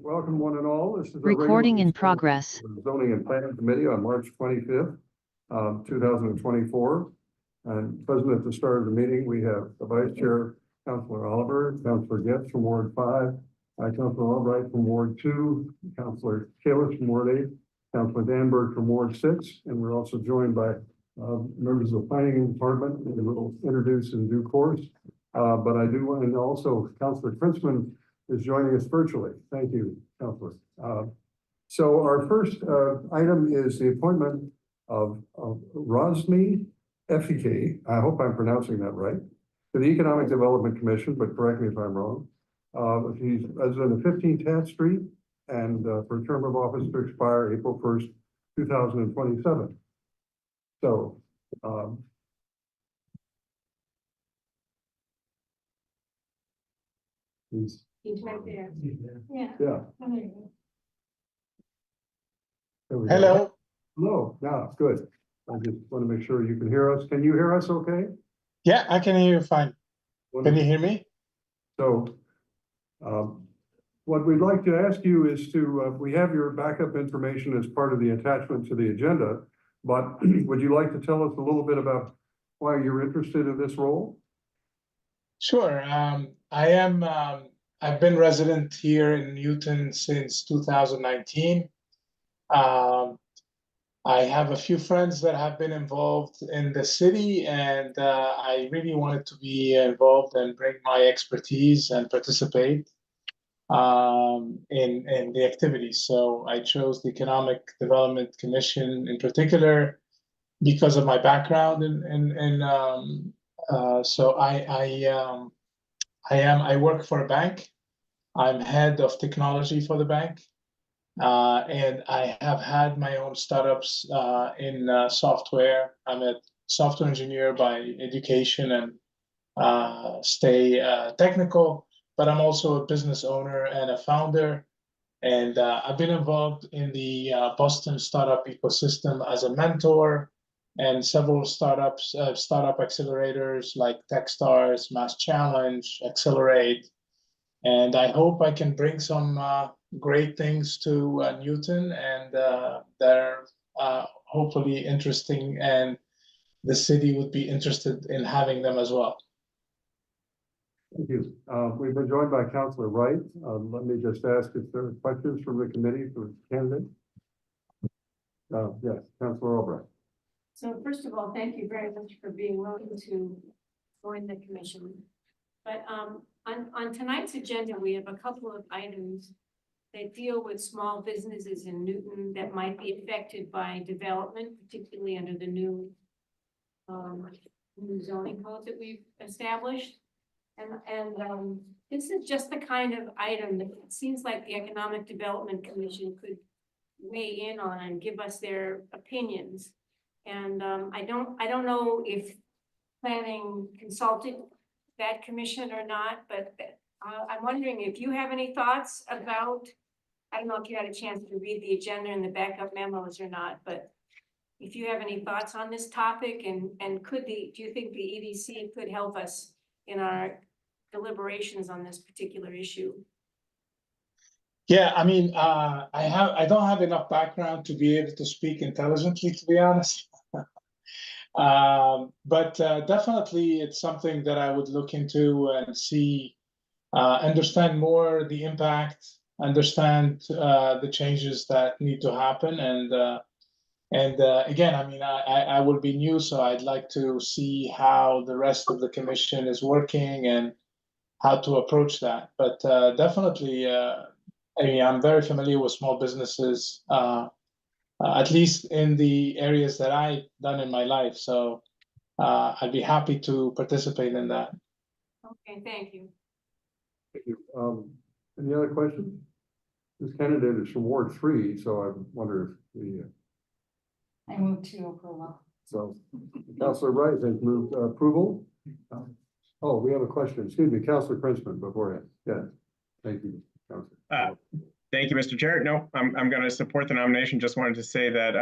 welcome one and all. This is a Recording in regular progress. Zoning and Planning Committee on March 25th, 2024. And present at the start of the meeting, we have the Vice Chair, Councilor Oliver, Councilor Getz from Ward 5, Councilor Albright from Ward 2, Councilor Kalis from Ward 8, Councilor Danberg from Ward 6, and we're also joined by members of the Planning Department, and we'll introduce in due course. But I do want, and also Councilor Princeman is joining us virtually. Thank you, Councilor. So our first item is the appointment of Rosmi Efike, I hope I'm pronouncing that right, to the Economic Development Commission, but correct me if I'm wrong. He's resident of 15 Taft Street and for a term of office to expire April 1st, 2027. So, He's right there. Yeah. yeah. There we go. Hello. Hello, yeah, good. I just want to make sure you can hear us. Can you hear us okay? Yeah, I can hear you fine. Can you hear me? So, what we'd like to ask you is to, we have your backup information as part of the attachment to the agenda, but would you like to tell us a little bit about why you're interested in this role? Sure. I've been resident here in Newton since 2019. I have a few friends that have been involved in the city, and I really wanted to be involved and bring my expertise and participate in the activities. So I chose the Economic Development Commission in particular because of my background so I work for a bank. I'm head of technology for the bank. And I have had my own startups in software. I'm a software engineer by education and stay technical, but I'm also a business owner and a founder. And I've been involved in the Boston startup ecosystem as a mentor and several startup accelerators like Techstars, Mass Challenge, Accelerate. And I hope I can bring some great things to Newton, and they're hopefully interesting, and the city would be interested in having them as well. Thank you. We've been joined by Councilor Wright. Let me just ask if there are questions from the committee for the candidate. Yes, Councilor Albright. So first of all, thank you very much for being willing to join the commission. But on tonight's agenda, we have a couple of items that deal with small businesses in Newton that might be affected by development, particularly under the new zoning code that we've established. And this is just the kind of item that it seems like the Economic Development Commission could weigh in on and give us their opinions. And I don't know if planning consulted that commission or not, but I'm wondering if you have any thoughts about, I don't know if you had a chance to read the agenda and the backup memos or not, but if you have any thoughts on this topic, and do you think the EDC could help us in our deliberations on this particular issue? Yeah, I mean, I don't have enough background to be able to speak intelligently, to be honest. But definitely it's something that I would look into and see, understand more the impact, understand the changes that need to happen. And again, I mean, I will be new, so I'd like to see how the rest of the commission is working and how to approach that. But definitely, I mean, I'm very familiar with small businesses, at least in the areas that I've done in my life. So I'd be happy to participate in that. Okay, thank you. Thank you. Any other questions? This candidate is from Ward 3, so I wonder if the I move to approval. so Councilor Wright has moved approval. Oh, we have a question. Excuse me, Councilor Princeman beforehand. Yeah, thank you, Councilor. Thank you, Mr. Chair. No, I'm going to support the nomination. Just wanted to say that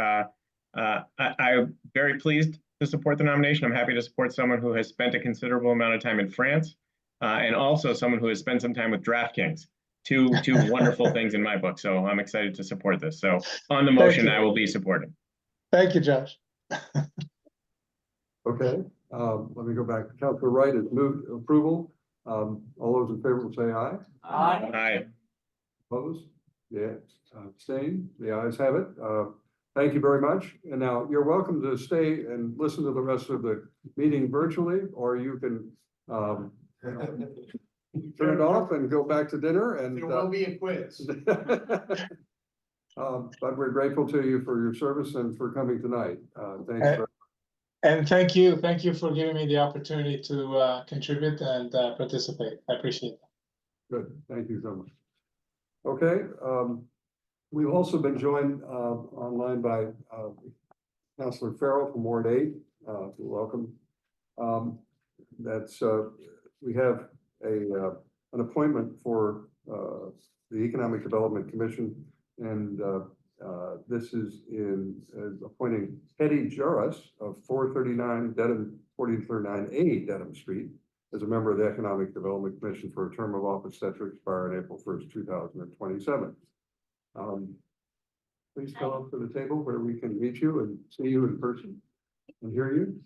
I'm very pleased to support the nomination. I'm happy to support someone who has spent a considerable amount of time in France, and also someone who has spent some time with DraftKings. two wonderful things in my book. So I'm excited to support this. So on the motion, you. I will be supporting. Thank you, Josh. Okay, let me go back. Councilor Wright has moved approval. All those in favor will say aye. Aye. Opposed? Yes, abstained? The ayes have it. Thank you very much. And now you're welcome to stay and listen to the rest of the meeting virtually, or you can turn it off and go back to dinner and. There will be a quiz. But we're grateful to you for your service and for coming tonight. Thanks. And thank you for giving me the opportunity to contribute and participate. I appreciate that. Good, thank you so much. Okay, we've also been joined online by Councilor Farrell from Ward 8. Welcome. We have an appointment for the Economic Development Commission, and this is appointing Hetty Juras of 439 Dedham, 439A Dedham Street as a member of the Economic Development Commission for a term of office set to expire on April 1st, 2027. Please come up to the table where we can meet you and see you in person and hear you.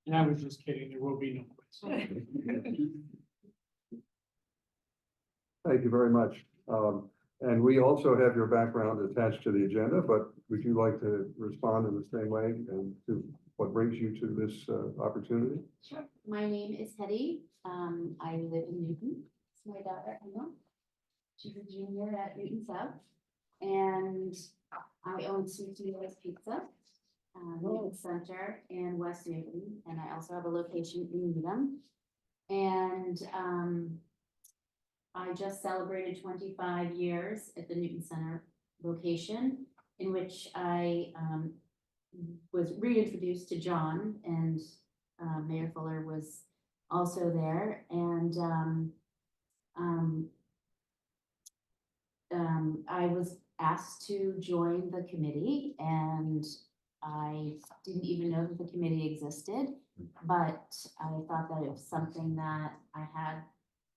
And I was just kidding, there will be no quiz. Thank you very much. And we also have your background attached to the agenda, but would you like to respond in the same way and to what brings you to this opportunity? Sure. My name is Hetty. I live in Newton. It's my daughter, Emma. She's a junior at Newton South. And I own Sweet Tomatoes Pizza, Newton Center and West Newton. And I also have a location in Needham. And I just celebrated 25 years at the Newton Center location, in which I was reintroduced to John, and Mayor Fuller was also there. And I was asked to join the committee, and I didn't even know that the committee existed, but I thought that it was something that I had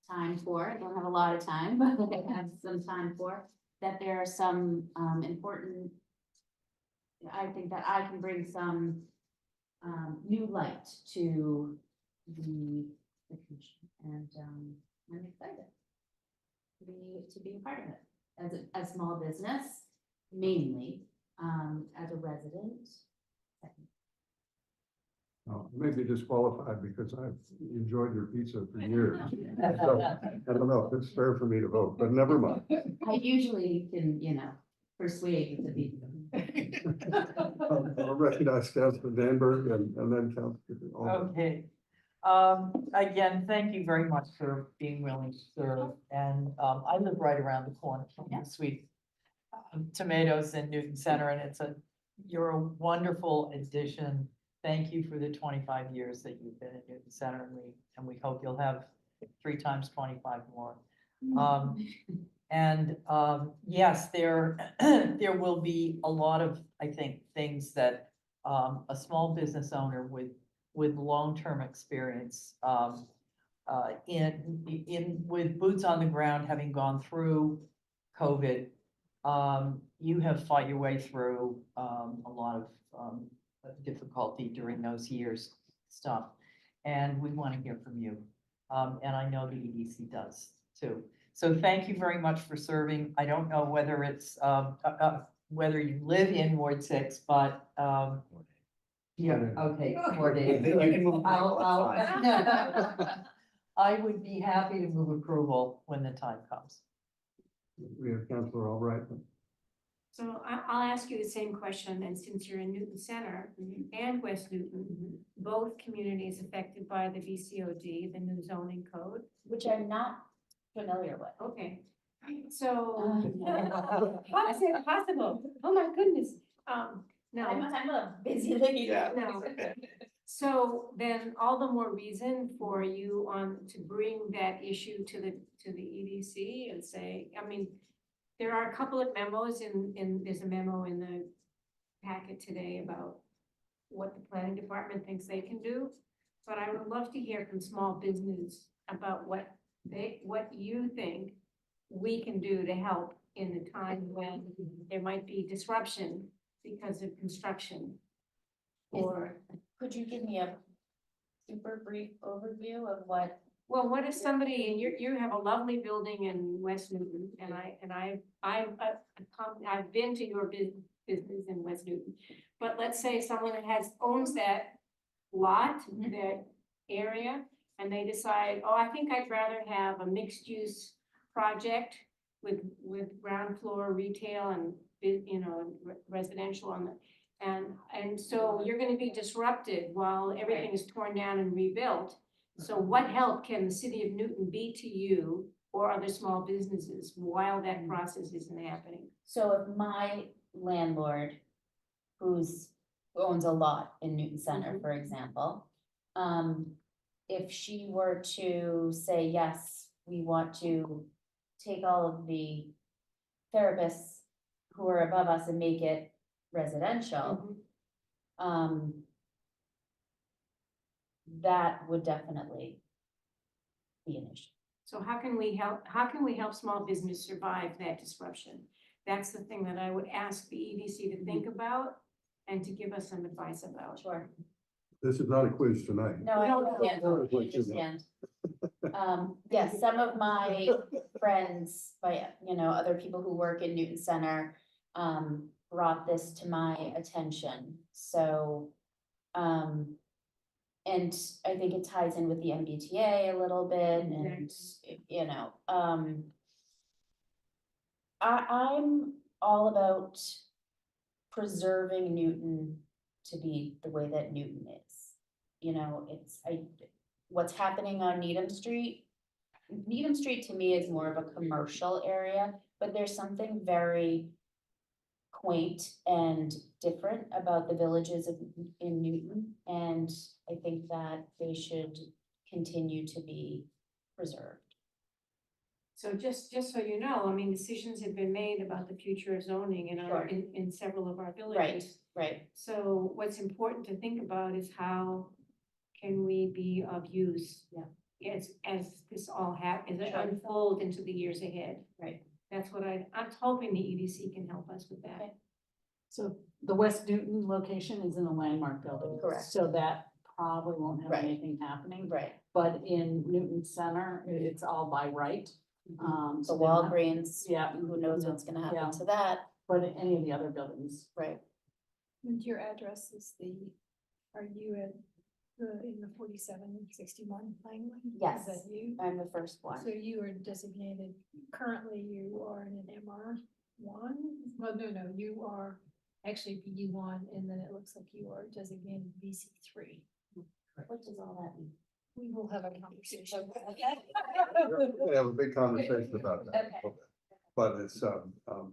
time for. I don't have a lot of time, but I have some time for, that there are some important, I think that I can bring some new light to the commission, and I'm excited to be a part of it as a small business, mainly as a resident. You may be disqualified because I've enjoyed your pizza for years. So I don't know if it's fair for me to vote, but never mind. I usually can, persuade with the people. I'll recognize Councilor Danberg and then Councilor Albright. Okay. Again, thank you very much for being willing to serve. And I live right around the corner from the Sweet Tomatoes in Newton Center, and you're a wonderful addition. Thank you for the 25 years that you've been at Newton Center, and we hope you'll have 3 times 25 more. Yes, there will be a lot of, I think, things that a small business owner with long-term experience with boots on the ground, having gone through COVID, you have fought your way through a lot of difficulty during those years stuff, and we want to hear from you, and I know the EDC does too. So thank you very much for serving. I don't know whether it's whether you live in Ward 6, but yeah, okay, Ward 8. I would be happy to move approval when the time comes. We have Councilor Albright. So I'll ask you the same question, and since you're in Newton Center and West Newton, both communities affected by the VCOD, the new zoning code. Which I'm not familiar with. Okay, so how is it possible? Oh my goodness. No. I'm a busy lady. No. So then all the more reason for you to bring that issue to the EDC and say, I mean, there are a couple of memos there's a memo in the packet today about what the planning department thinks they can do. But I would love to hear from small business about what what you think we can do to help in the time when there might be disruption because of construction. Or, Could you give me a super brief overview of what? well, what if somebody, and you have a lovely building in West Newton, and I've been to your business in West Newton. But let's say someone that owns that lot, that area, and they decide, oh, I think I'd rather have a mixed use project with ground floor retail and, residential on the, and so you're gonna be disrupted while everything is torn down and rebuilt. So what help can the city of Newton be to you or other small businesses while that process isn't happening? So if my landlord, who owns a lot in Newton Center, for example, if she were to say, yes, we want to take all of the therapists who are above us and make it residential, that would definitely be an issue. So how can we help small business survive that disruption? That's the thing that I would ask the EDC to think about and to give us some advice about. Sure. This is not a quiz tonight. No, I No, understand, no. I understand. Yes, some of my friends, other people who work in Newton Center, brought this to my attention, so, and I think it ties in with the MBTA a little bit, and, I'm all about preserving Newton to be the way that Newton is. What's happening on Needham Street to me is more of a commercial area, but there's something very quaint and different about the villages in Newton, and I think that they should continue to be preserved. So just so you know, I mean, decisions have been made about the future of zoning Sure. in several of our villages. Right, So what's important to think about is how can we be of use? Yeah. As this all as it Sure. unfolds into the years ahead. right. That's what I'm hoping the EDC can help us with that. Okay. So the West Newton location is in the landmark building. Correct. So that probably won't have Right. anything happening. Right, But in Newton Center, it's all by right. the So they don't have- Walgreens, Yeah. who knows what's gonna Yeah. happen to that, But any of the other buildings. right? And your address is are you in the 4761 Langley? Yes. Is that you? I'm the first So one. you are designated, currently you are in an MR1? Well, no, you are actually BU1, and then it looks like you are designated BC3. What does all that mean? We will have a conversation. We have a big conversation about that. Okay. But it's,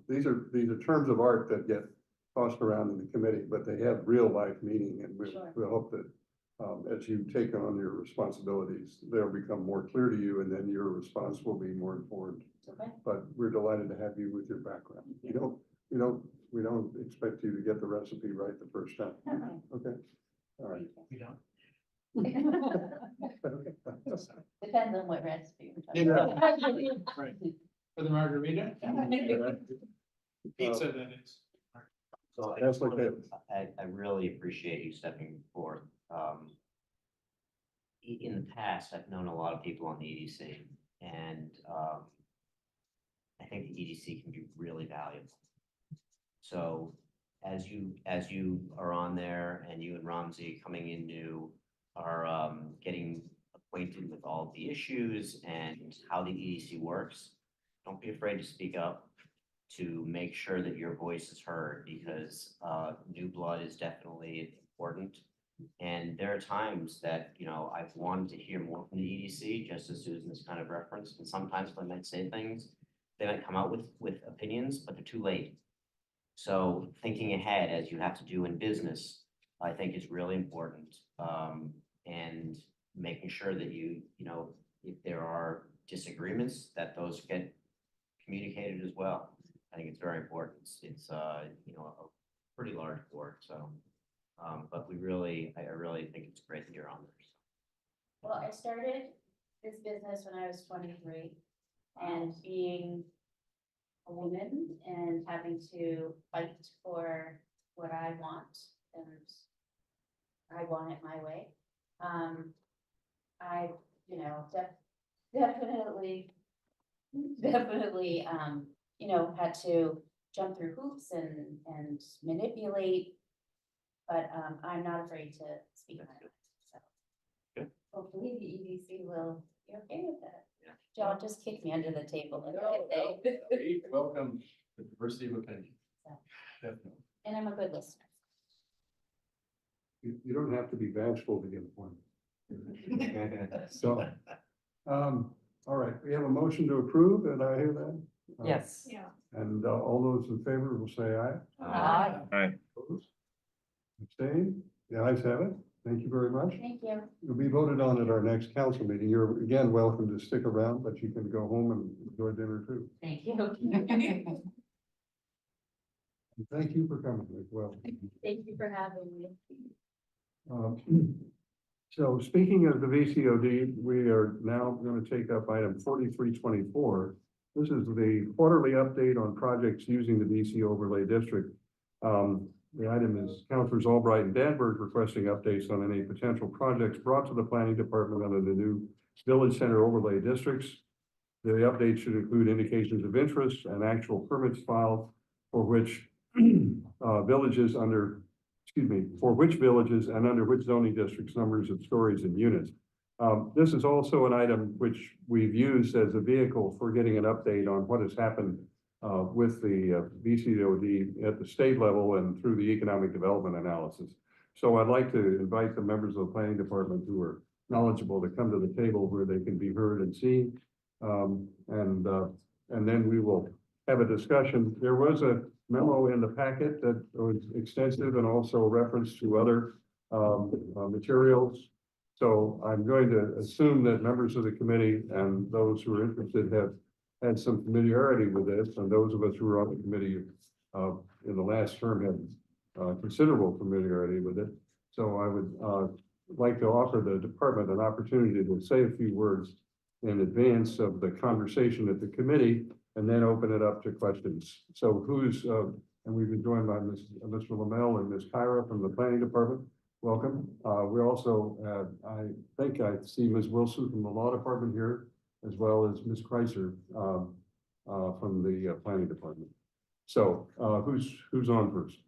these are terms of art that get tossed around in the committee, but they have real life meaning, and Sure. we hope that as you take on your responsibilities, they'll become more clear to you, and then your response will be more informed. Okay, But we're delighted to have you with your background. We don't expect you to get the recipe right the first time. okay. Okay? All right. We don't. Depends on what recipe we're talking Yeah. about. Right. For the margarita? Pizza, that is. So I That's just wanted, okay. I really appreciate you stepping forth. In the past, I've known a lot of people on the EDC, and I think the EDC can be really valuable. So as you are on there, and you and Ramsey coming in new are getting acquainted with all the issues and how the EDC works, don't be afraid to speak up to make sure that your voice is heard, because new blood is definitely important. And there are times that, I've wanted to hear more from the EDC, just as Susan has kind of referenced, and sometimes they might say things, they might come out with opinions, but they're too late. So thinking ahead, as you have to do in business, I think is really important. And making sure that if there are disagreements, that those get communicated as well. I think it's very important. It's a pretty large board, so. But I really think it's great that you're on there. Well, I started this business when I was 23, and being a woman and having to fight for what I want, and I want it my way. I, you know, definitely, you know, had to jump through hoops and manipulate. But I'm not afraid to speak my mind, so. Good. Hopefully the EDC will be okay with that. Yeah. Y'all just kick me under the table. We welcome the diversity of opinion. Definitely. And I'm a good listener. You don't have to be bashful to get a point. So, all right, we have a motion to approve, and I hear that? Yes. Yeah. And all those in favor will say aye. Aye. Opposed? Abstain? The ayes have it. Thank you very much. Thank you. You'll be voted on at our next council meeting. You're again welcome to stick around, but you can go home and enjoy dinner too. Thank you. And thank you for coming as well. Thank you for having me. So speaking of the VCOD, we are now going to take up item 4324. This is the quarterly update on projects using the VC overlay district. The item is Councilors Albright and Danberg requesting updates on any potential projects brought to the planning department under the new village center overlay districts. The update should include indications of interest and actual permits filed for which villages and under which zoning districts, numbers of stories and units. This is also an item which we've used as a vehicle for getting an update on what has happened with the VCOD at the state level and through the economic development analysis. So I'd like to invite the members of the planning department who are knowledgeable to come to the table where they can be heard and seen. And then we will have a discussion. There was a memo in the packet that was extensive and also reference to other materials. So I'm going to assume that members of the committee and those who are interested have had some familiarity with this, and those of us who were on the committee in the last term had considerable familiarity with it. So I would like to offer the department an opportunity to say a few words in advance of the conversation at the committee, and then open it up to questions. So who's, and we've been joined by Mr. Lamel and Ms. Kyra from the planning department. Welcome. We also, I think I see Ms. Wilson from the law department here, as well as Ms. Kreiser from the planning department. So who's on first?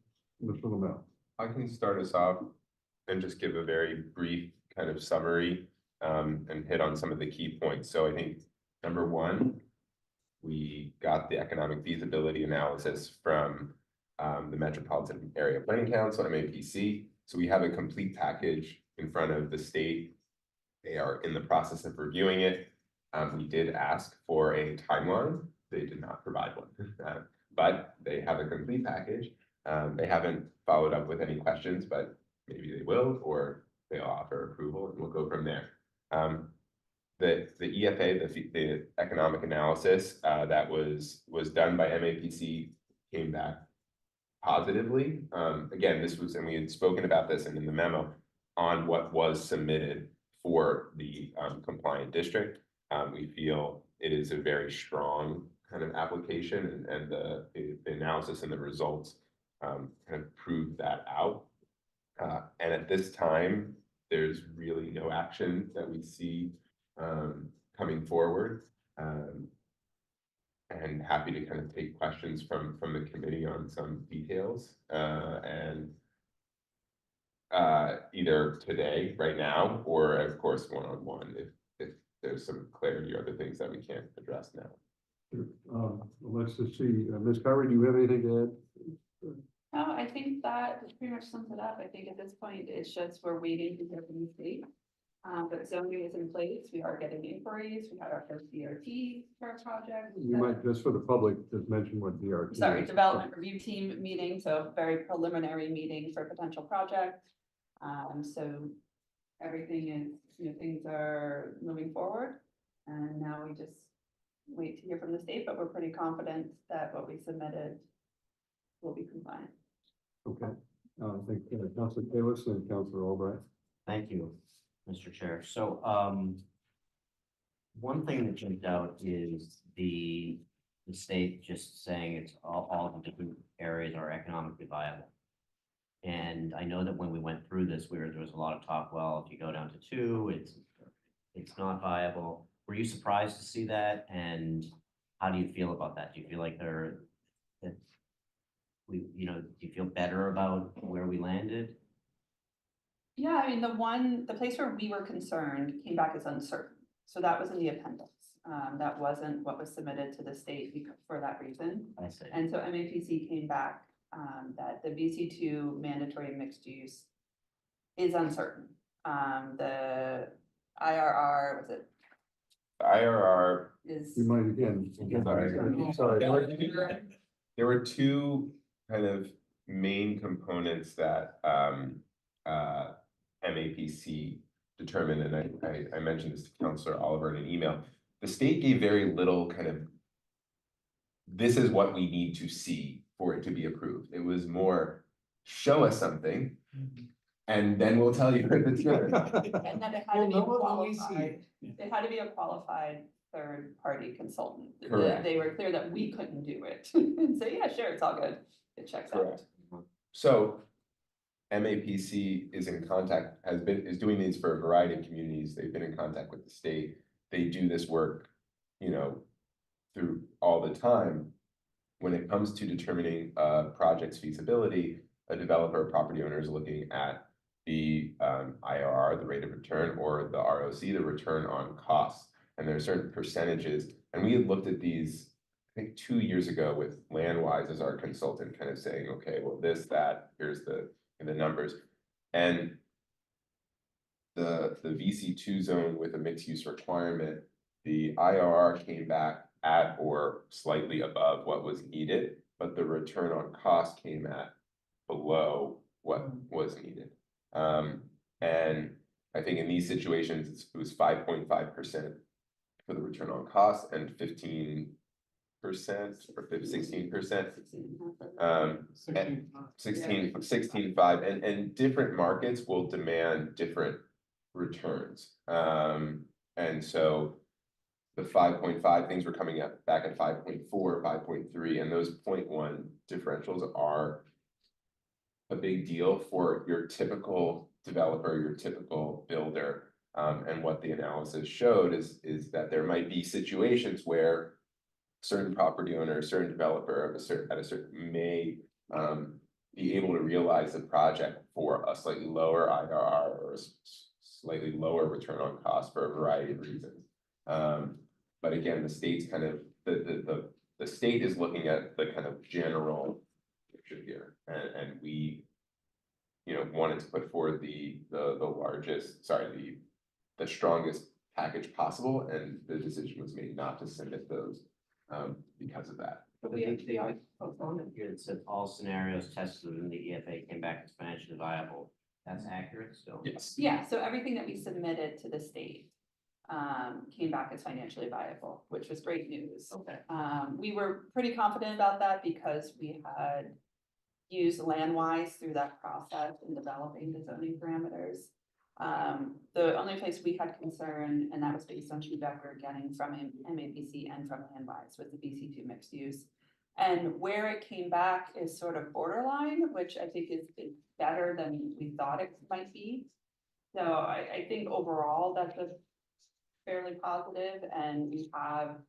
Mr. Lamel. I can start us off and just give a very brief kind of summary and hit on some of the key points. So I think number one, we got the economic feasibility analysis from the Metropolitan Area Planning Council, MAPC. So we have a complete package in front of the state. They are in the process of reviewing it. We did ask for a timeline. They did not provide one, but they have a complete package. They haven't followed up with any questions, but maybe they will, or they'll offer approval and we'll go from there. The EFA, the economic analysis that was done by MAPC came back positively. Again, this was, and we had spoken about this and in the memo on what was submitted for the compliant district. We feel it is a very strong kind of application, and the analysis and the results kind of prove that out. And at this time, there's really no action that we see coming forward. And happy to kind of take questions from the committee on some details and either today, right now, or of course, one-on-one if there's some clarity or other things that we can't address now. Let's just see, Ms. Kyra, do you have anything to add? No, I think that pretty much sums it up. I think at this point, it's just we're waiting to hear from the state. But zoning is in place. We are getting inquiries. We had our first DRT for our project. You might, just for the public, just mention what DRT is. Sorry, development review team meeting, so very preliminary meeting for potential project. So everything is, things are moving forward. And now we just wait to hear from the state, but we're pretty confident that what we submitted will be compliant. Okay, I think Councilor Kalis and Councilor Albright. Thank you, Mr. Chair. So, one thing that jumped out is the state just saying it's all the different areas are economically viable. And I know that when we went through this, there was a lot of talk, well, if you go down to 2, it's not viable. Were you surprised to see that? And how do you feel about that? Do you feel like do you feel better about where we landed? Yeah, I mean, the place where we were concerned came back as uncertain. So that was in the appendix. That wasn't what was submitted to the state for that reason. I see. And so MAPC came back that the VC2 mandatory mixed use is uncertain. The IRR, was it, IRR, is, You might again. Sorry. there were two kind of main components that MAPC determined, and I mentioned this to Councilor Oliver in an email. The state gave very little kind of, this is what we need to see for it to be approved. It was more, show us something, and then we'll tell you if it's good. and that it had to be qualified. It had to be a qualified third-party consultant. Correct. They were clear that we couldn't do it and say, yeah, sure, it's all good. It checks out. Correct. So MAPC is in contact, is doing these for a variety of communities. They've been in contact with the state. They do this work, through all the time. When it comes to determining a project's feasibility, a developer or property owner is looking at the IRR, the rate of return, or the ROC, the return on costs. And there are certain percentages, and we had looked at these, I think 2 years ago with Landwise as our consultant, kind of saying, okay, well, this, that, here's the numbers. And the VC2 zone with a mixed use requirement, the IRR came back at or slightly above what was needed, but the return on cost came at below what was needed. And I think in these situations, it was 5.5% for the return on cost and 15% or 16%. 16.5, and different markets will demand different returns. And so the 5.5 things were coming up back at 5.4, 5.3, and those 0.1 differentials are a big deal for your typical developer, your typical builder. And what the analysis showed is that there might be situations where certain property owner, certain developer at a certain may be able to realize the project for a slightly lower IRR or a slightly lower return on cost for a variety of reasons. But again, the state's kind of the state is looking at the kind of general picture here, and we, wanted to put forward the strongest package possible, and the decision was made not to submit those because of that. But we actually are. Here it said all scenarios tested within the EFA came back as financially viable. That's accurate still? Yes. Yeah, so everything that we submitted to the state came back as financially viable, which was great news. Okay. We were pretty confident about that because we had used Landwise through that process in developing the zoning parameters. The only place we had concern, and that was based on feedback we were getting from MAPC and from Landwise, was the VC2 mixed use. And where it came back is sort of borderline, which I think is better than we thought it might be. So I think overall that's a fairly positive, and we have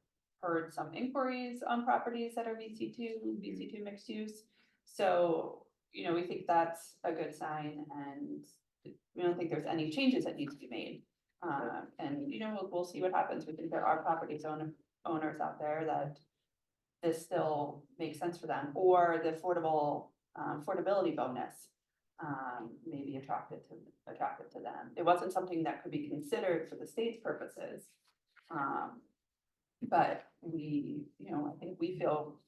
heard some inquiries on properties that are VC2 mixed use. So, we think that's a good sign, and we don't think there's any changes that need to be made. And, we'll see what happens. We think there are properties owners out there that this still makes sense for them, or the affordability bonus may be attractive to them. It wasn't something that could be considered for the state's purposes. But we, I think we feel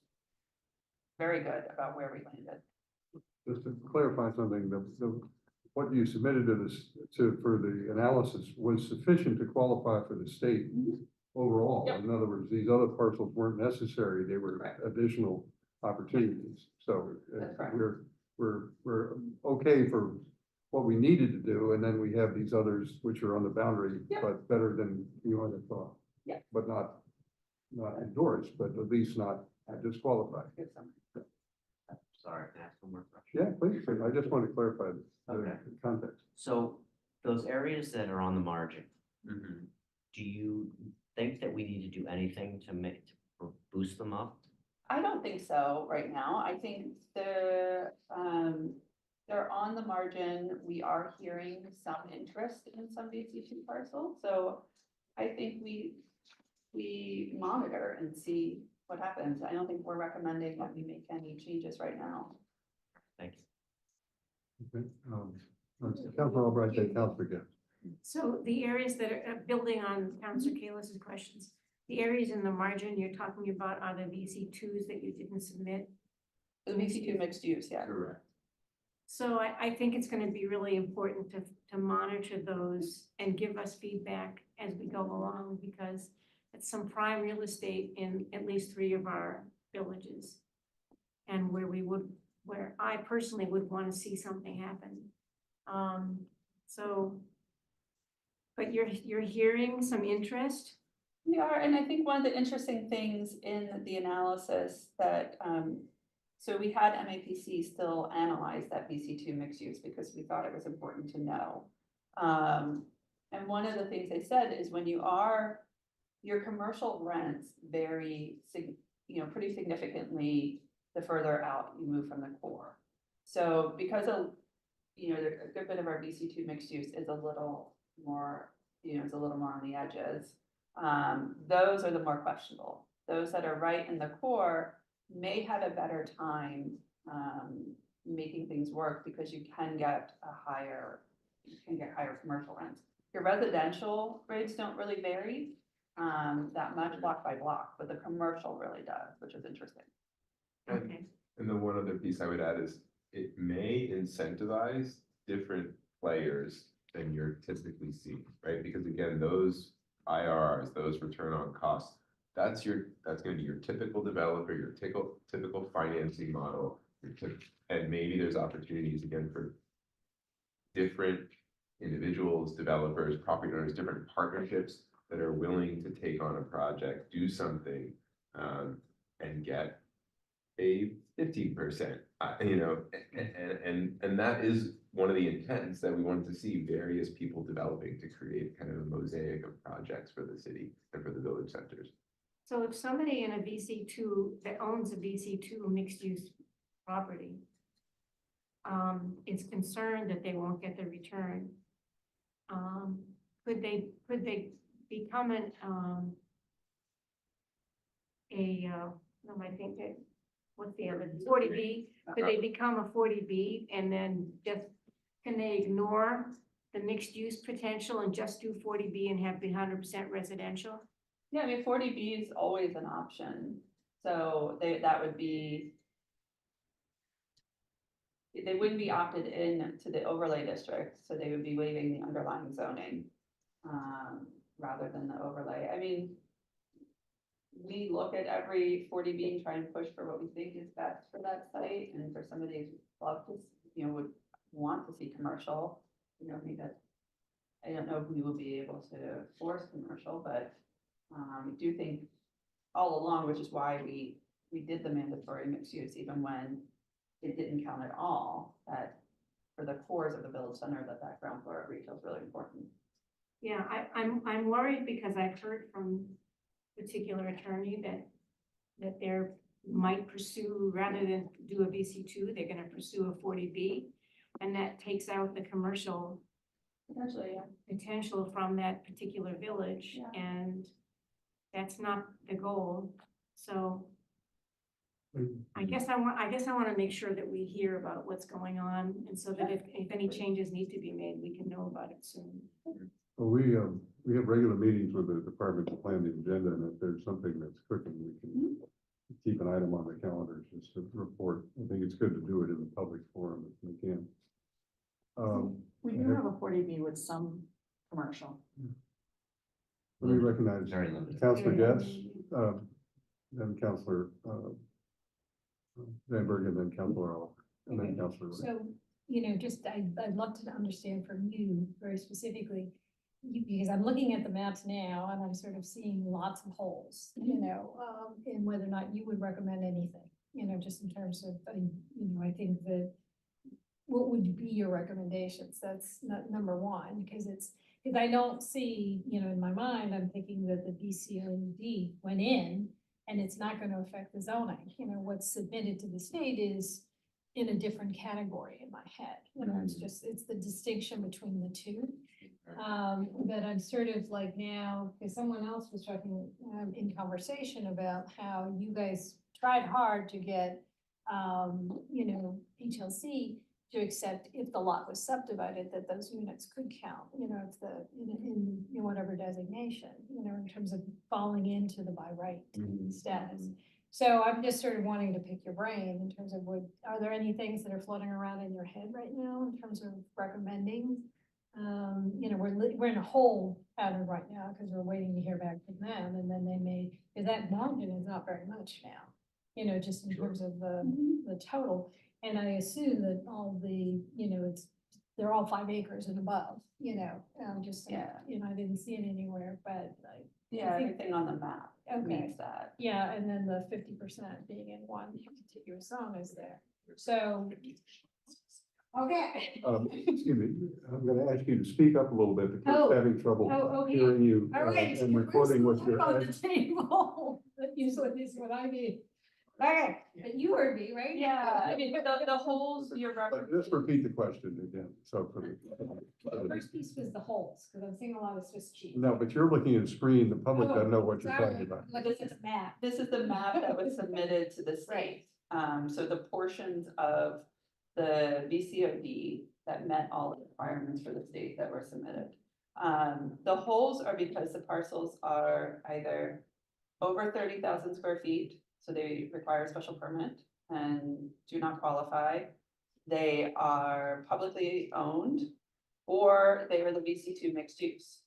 very good about where we landed. Just to clarify something, what you submitted for the analysis was sufficient to qualify for the state overall. Yep. In other words, these other parcels weren't necessary, they were Correct. additional opportunities. So That's correct. we're okay for what we needed to do, and then we have these others which are on the boundary, Yep. but better than you might have thought. Yeah, but not endorsed, but at least not disqualified. Sorry, can I ask one more question? Yeah, please, I just want to clarify the Okay. context. So those areas that are on the margin, do you think that we need to do anything to boost them up? I don't think so right now. I think they're on the margin. We are hearing some interest in some VC2 parcels, so I think we monitor and see what happens. I don't think we're recommending that we make any changes right now. Thank you. Okay, Councilor Albright, then Councilor Gibbs. So the areas that are building on Councilor Kalis's questions, the areas in the margin you're talking about are the VC2s that you didn't submit. The VC2 mixed use, yeah. Correct. So I think it's gonna be really important to monitor those and give us feedback as we go along, because it's some prime real estate in at least 3 of our villages. And where I personally would wanna see something happen. But you're hearing some interest? We are, and I think one of the interesting things in the analysis that, so we had MAPC still analyze that VC2 mixed use because we thought it was important to know. And one of the things they said is when your commercial rents vary, pretty significantly the further out you move from the core. So because of, a good bit of our VC2 mixed use is a little more, it's a little more on the edges. Those are the more questionable. Those that are right in the core may have a better time making things work because you can get higher commercial rents. Your residential rates don't really vary that much block by block, but the commercial really does, which is interesting. Okay. And the one other piece I would add is it may incentivize different players than you're typically seeing, right? Because again, those IRRs, those return on costs, that's gonna be your typical developer, your typical financing model. And maybe there's opportunities again for different individuals, developers, property owners, different partnerships that are willing to take on a project, do something, and get a 15%, and that is one of the intents that we wanted to see various people developing to create kind of a mosaic of projects for the city and for the village centers. So if somebody in a VC2 that owns a VC2 mixed use property is concerned that they won't get the return, could they become I think that, what's the other, 40B? Could they become a 40B and then can they ignore the mixed use potential and just do 40B and have the 100% residential? Yeah, I mean, 40B is always an option. So that would be, they wouldn't be opted in to the overlay district, so they would be waiving the underlying zoning rather than the overlay. I mean, we look at every 40B and try and push for what we think is best for that site, and for somebody who love to, would want to see commercial, I think that, I don't know if we will be able to force commercial, but we do think all along, which is why we did the mandatory mixed use, even when it didn't count at all, that for the cores of the village center, that ground floor retail is really important. Yeah, I'm worried because I've heard from a particular attorney that they're might pursue, rather than do a VC2, they're gonna pursue a 40B, and that takes out the commercial Potentially, yeah. potential from that particular village, Yeah. and that's not the goal. So I guess I want to make sure that we hear about what's going on, and so that if any changes need to be made, we can know about it soon. Well, we have regular meetings with the department to plan the agenda, and if there's something that's cooking, we can keep an item on the calendar just to report. I think it's good to do it in the public forum if we can. We do have a 40B with some commercial. Let me recognize Very limited. Councilor Getz, then Councilor Van Bergen, then Councilor Oliver, and then Councilor Lee. So, just, I'd love to understand from you very specifically, because I'm looking at the maps now and I'm sort of seeing lots of holes, and whether or not you would recommend anything, just in terms of, I think that what would be your recommendations? That's not number one, because I don't see, in my mind, I'm thinking that the BCOD went in and it's not going to affect the zoning. What's submitted to the state is in a different category in my head. It's the distinction between the two. That I'm sort of like now, because someone else was talking in conversation about how you guys tried hard to get, HLC to accept if the lot was subdivided, that those units could count, if in whatever designation, in terms of falling into the by right status. So I'm just sort of wanting to pick your brain in terms of are there any things that are floating around in your head right now in terms of recommending? We're in a whole pattern right now because we're waiting to hear back from them, and then they may, because that margin is not very much now, just in terms of the total. And I assume that all the, they're all 5 acres and above, just, Yeah. I didn't see it anywhere, but Yeah, I think- everything on the map Okay. meets that. yeah, and then the 50% being in one contiguous zone is there. So, okay. Excuse me, I'm gonna ask you to speak up a little bit. The Oh. clerk's having trouble Oh, okay. hearing you All right. and recording what Where's you're. the look on the table. That usually is what I need. All right, but you heard me, right? Yeah, the holes you're But referencing. just repeat the question again, so for The first piece was the holes, because I'm seeing a lot of Swiss cheese. no, but you're looking at the screen, the public Oh, doesn't know what you're sorry. talking about. Look at the map. This is the map that was submitted to the state. So the portions of the VCOD that met all the requirements for the state that were submitted. The holes are because the parcels are either over 30,000 square feet, so they require a special permit and do not qualify. They are publicly owned, or they are the VC2 mixed use.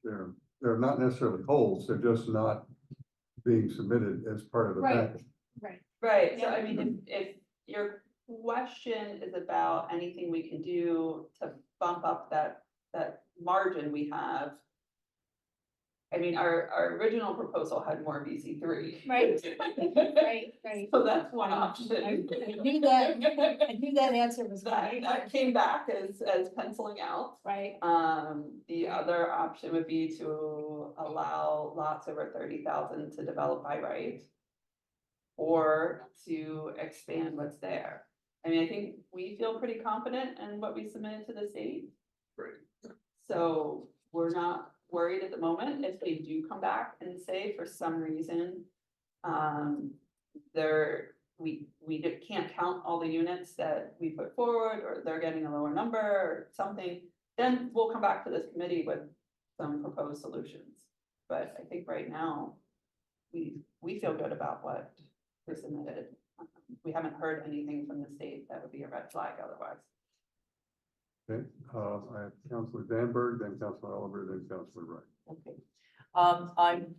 They're not necessarily holes, they're just not being submitted as part of the Right. package. Right. Right, so I mean, if your question is about anything we can do to bump up that margin we have. I mean, our original proposal had more VC3. Right. Right. So that's one I option. knew that answer was right. That came back as penciling out. Right. The other option would be to allow lots over 30,000 to develop by right. Or to expand what's there. I mean, I think we feel pretty confident in what we submitted to the state. Right. So we're not worried at the moment if they do come back and say for some reason. We can't count all the units that we put forward, or they're getting a lower number or something. Then we'll come back to this committee with some proposed solutions. But I think right now, we feel good about what we submitted. We haven't heard anything from the state that would be a red flag otherwise. Okay, I have Councilor Danberg, then Councilor Oliver, then Councilor Wright. Okay. I'm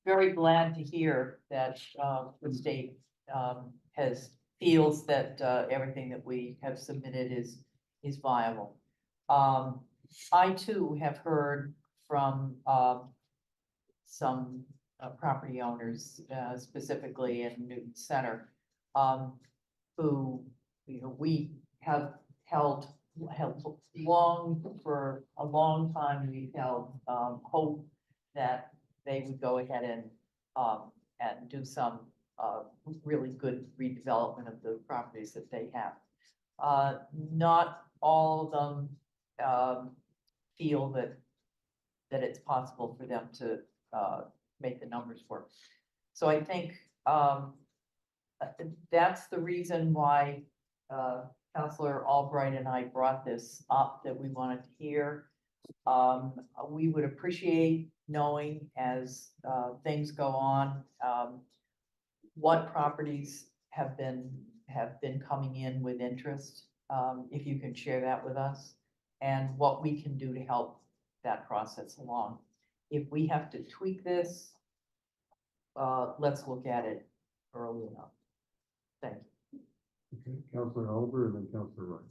very glad to hear that, the state, feels that, everything that we have submitted is viable. I too have heard from, some, property owners, specifically in Newton Center, who, we have held for a long time, we've held, hope that they would go ahead and do some, really good redevelopment of the properties that they have. Not all of them, feel that it's possible for them to, make the numbers work. So I think, that's the reason why, Counselor Albright and I brought this up, that we wanted to hear. We would appreciate knowing as, things go on, what properties have been coming in with interest, if you can share that with us, and what we can do to help that process along. If we have to tweak this, let's look at it early enough. Thank you. Okay, Councilor Oliver and then Councilor Wright.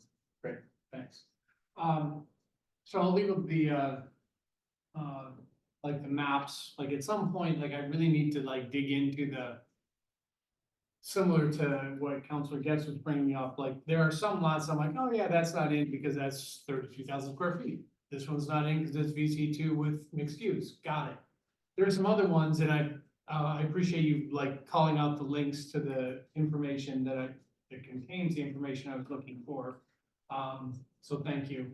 Great, thanks. So I'll leave the, like the maps, like at some point, like I really need to like dig into the. Similar to what Counselor Getz was bringing up, like there are some lots, I'm like, oh yeah, that's not in because that's 32,000 square feet. This one's not in because it's VC2 with mixed use, got it. There are some other ones and I appreciate you like calling out the links to the information that contains the information I was looking for. So thank you.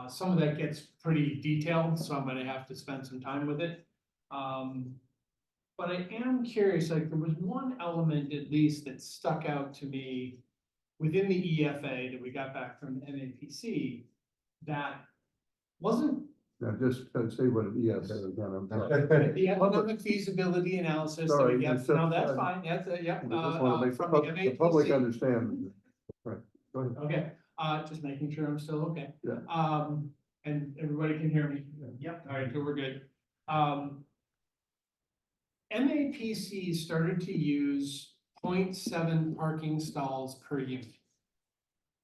Some of that gets pretty detailed, so I'm gonna have to spend some time with it. But I am curious, like there was one element at least that stuck out to me within the EFA that we got back from MAPC that wasn't Now, just say what it is. I'm sorry. the economic feasibility analysis that Sorry, we got. it's No, just, that's fine. That's, yeah. We just want to make from the public MAPC. understand. Right, go ahead. Okay, just making sure I'm still okay. Yeah. And everybody can hear me. Yeah. Yep, all right, so we're good. MAPC started to use 0.7 parking stalls per unit.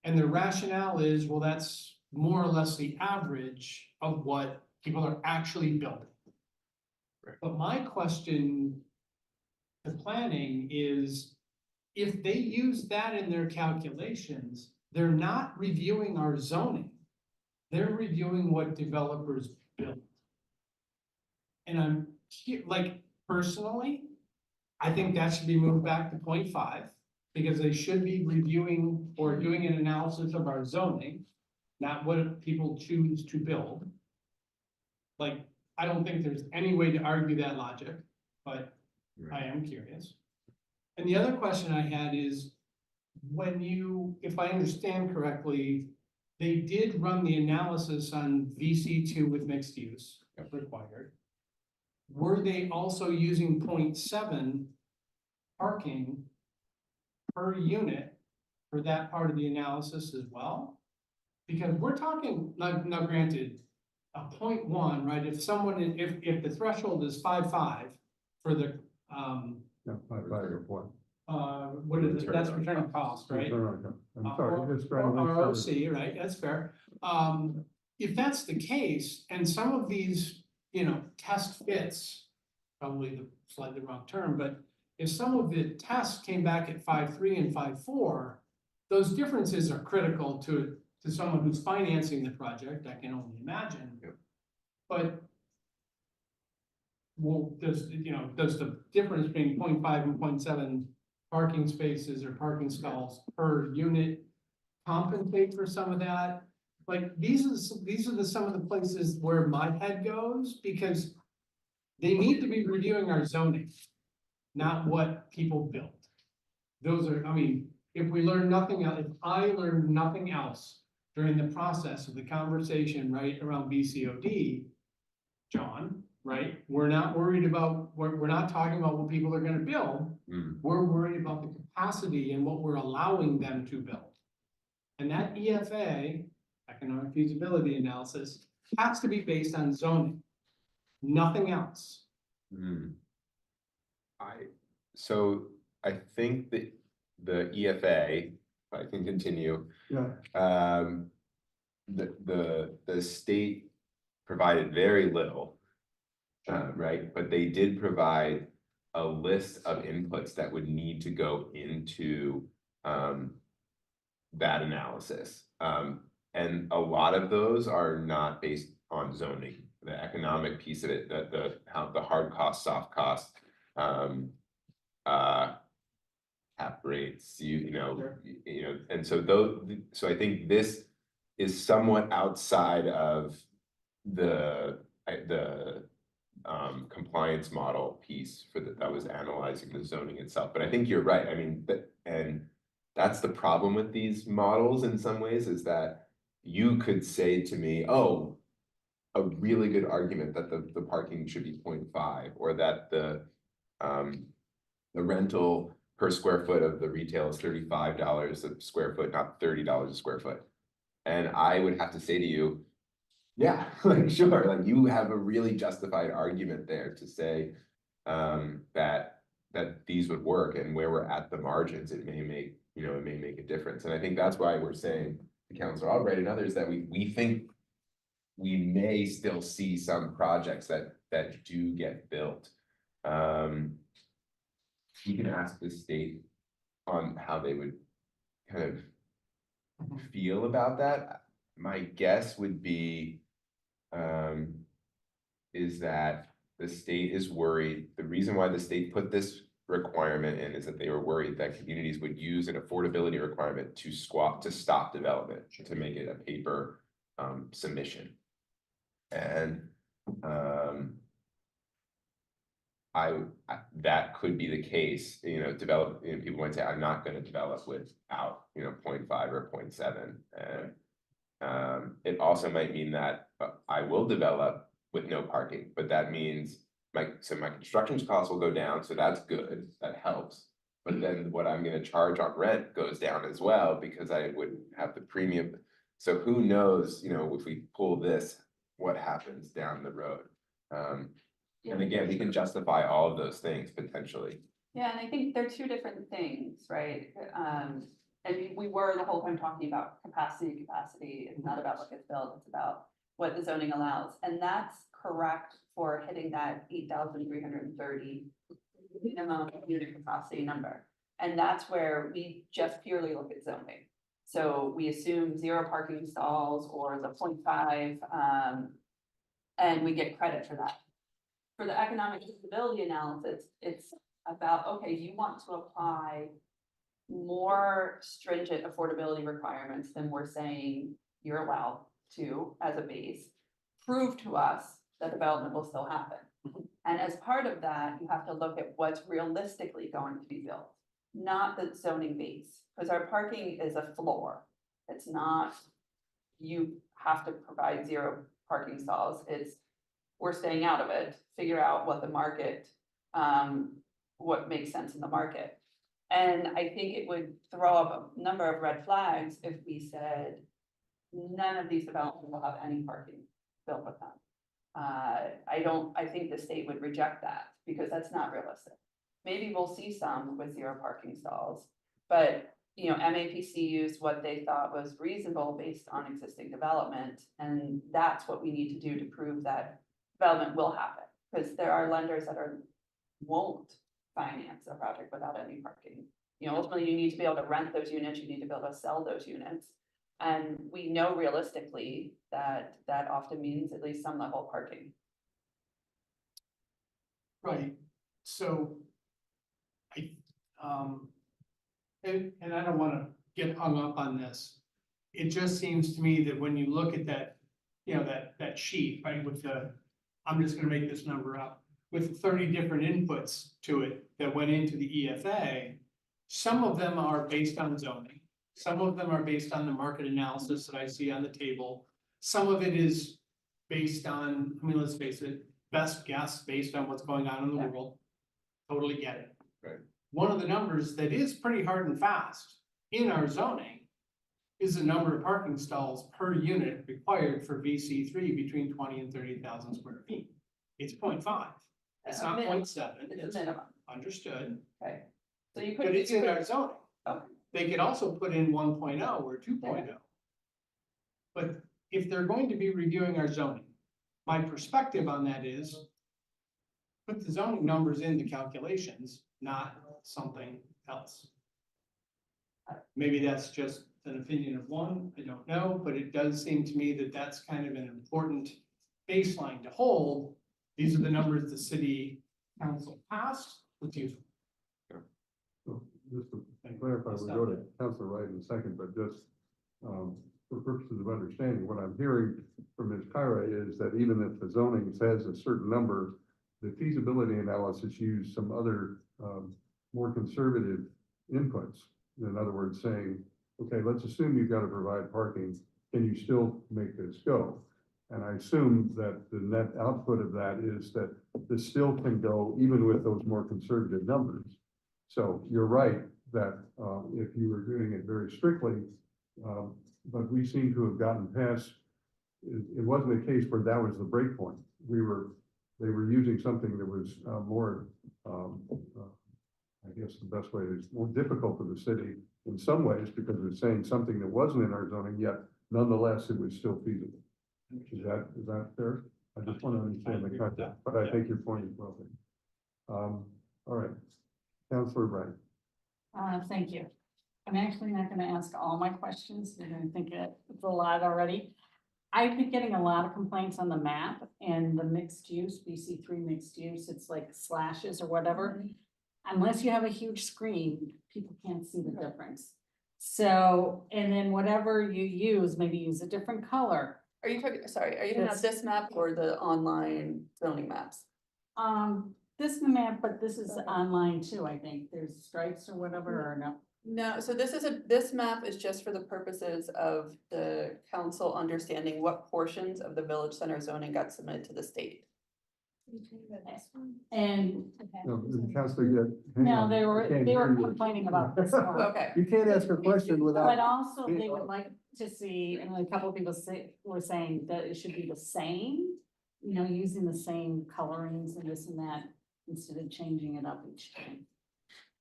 And the rationale is, well, that's more or less the average of what people are actually building. Right. But my question to planning is, if they use that in their calculations, they're not reviewing our zoning. They're reviewing what developers build. And I'm like, personally, I think that should be moved back to 0.5 because they should be reviewing or doing an analysis of our zoning, not what people choose to build. Like, I don't think there's any way to argue that logic, but I am curious. And the other question I had is, when you, if I understand correctly, they did run the analysis on VC2 with mixed use required. Were they also using 0.7 parking per unit for that part of the analysis as well? Because we're talking, now granted, a 0.1, right? If someone, if the threshold is 5.5 for the, Yeah, 5 or 1. what is it? That's return on cost, right? I'm sorry, I'm just trying Or to make sure. ROC, right? That's fair. If that's the case, and some of these, you know, test fits, probably the slightly wrong term, but if some of the tests came back at 5.3 and 5.4, those differences are critical to someone who's financing the project, I can only imagine. Yep. But well, does the difference between 0.5 and 0.7 parking spaces or parking stalls per unit compensate for some of that? Like, these are some of the places where my head goes, because they need to be reviewing our zoning, not what people built. Those are, I mean, if we learn nothing else, if I learned nothing else during the process of the conversation, right, around BCOD, John, right, we're not worried about, we're not talking about what people are gonna build. We're worried about the capacity and what we're allowing them to build. And that EFA, economic feasibility analysis, has to be based on zoning, nothing else. So I think that the EFA, if I can continue, Yeah, the state provided very little, right? But they did provide a list of inputs that would need to go into that analysis. And a lot of those are not based on zoning, the economic piece of it, the hard cost, soft cost, cap rates, you know, and so I think this is somewhat outside of the compliance model piece that was analyzing the zoning itself. But I think you're right. I mean, and that's the problem with these models in some ways, is that you could say to me, oh, a really good argument that the parking should be 0.5, or that the rental per square foot of the retail is $35 a square foot, not $30 a square foot. And I would have to say to you, yeah, like, sure, like, you have a really justified argument there to say that these would work, and where we're at the margins, it may make a difference. And I think that's why we're saying Counselor Albright and others, that we think we may still see some projects that do get built. You can ask the state on how they would kind of feel about that. My guess would be, is that the state is worried. The reason why the state put this requirement in is that they were worried that communities would use an affordability requirement to stop development, to make it a paper submission. And that could be the case, people might say, I'm not gonna develop without, 0.5 or 0.7. And it also might mean that I will develop with no parking, but that means my construction costs will go down, so that's good, that helps. But then what I'm gonna charge on rent goes down as well, because I would have the premium. So who knows, if we pull this, what happens down the road? And again, we can justify all of those things potentially. Yeah, and I think they're two different things, right? And we were the whole time talking about capacity. It's not about what gets built, it's about what the zoning allows. And that's correct for hitting that 8,330 minimum unit capacity number. And that's where we just purely look at zoning. So we assume 0 parking stalls or the 0.5, and we get credit for that. For the economic disability analysis, it's about, okay, you want to apply more stringent affordability requirements than we're saying you're allowed to as a base. Prove to us that development will still happen. And as part of that, you have to look at what's realistically going to be built, not the zoning base, because our parking is a floor. It's not, you have to provide 0 parking stalls. It's, we're staying out of it, figure out what the market, what makes sense in the market. And I think it would throw up a number of red flags if we said, none of these developments will have any parking built with them. I think the state would reject that because that's not realistic. Maybe we'll see some with 0 parking stalls, but MAPC used what they thought was reasonable based on existing development. And that's what we need to do to prove that development will happen, because there are lenders that won't finance a project without any parking. Ultimately you need to be able to rent those units, you need to be able to sell those units. And we know realistically that often means at least some level of parking. Right, so and I don't wanna get hung up on this. It just seems to me that when you look at that, that sheet, right, with I'm just gonna make this number up, with 30 different inputs to it that went into the EFA, some of them are based on zoning. Some of them are based on the market analysis that I see on the table. Some of it is based on, let's face it, best guess based on what's going on in the world. Totally get it. Right. One of the numbers that is pretty hard and fast in our zoning is the number of parking stalls per unit required for VC3 between 20 and 30,000 square feet. It's 0.5. It's not Minimum. 0.7. It's a minimum, Understood. okay? So you could. But it's in our zoning. Okay. They could also put in 1.0 or 2.0. But if they're going to be reviewing our zoning, my perspective on that is put the zoning numbers in the calculations, not something else. Maybe that's just an opinion of one, I don't know, but it does seem to me that that's kind of an important baseline to hold. These are the numbers the city council passed, let's use them. So just to clarify, we'll go to Councilor Wright in a second, but just for purposes of understanding, what I'm hearing from Ms. Kyra is that even if the zoning says a certain number, the feasibility analysis used some other more conservative inputs. In other words, saying, okay, let's assume you've got to provide parking, can you still make this go? And I assume that the net output of that is that this still can go even with those more conservative numbers. So you're right that if you were doing it very strictly, but we seem to have gotten past, it wasn't a case where that was the break point. They were using something that was more I guess the best way is more difficult for the city in some ways because it's saying something that wasn't in our zoning yet, nonetheless, it was still feasible. Is that fair? I just want to understand the concept, but I think your point is well taken. All right, Councilor Wright. Thank you. I'm actually not gonna ask all my questions, you're gonna think it's a lot already. I've been getting a lot of complaints on the map and the mixed use, BC3 mixed use, it's like slashes or whatever. Unless you have a huge screen, people can't see the difference. So, and then whatever you use, maybe use a different color. Are you talking, sorry, are you talking about this map or the online zoning maps? This map, but this is Okay. online too, I think, there's stripes or whatever, or no? No, so this map is just for the purposes of the council understanding what portions of the village center zoning got submitted to the state. And, No, Councilor, yeah. hang no, on. they I were, can't they were hear you. complaining about this one. Okay, You can't ask a question But without, also they would like to see, and a couple of people were saying that it should be the same, you know, using the same colorings and this and that, instead of changing it up each time.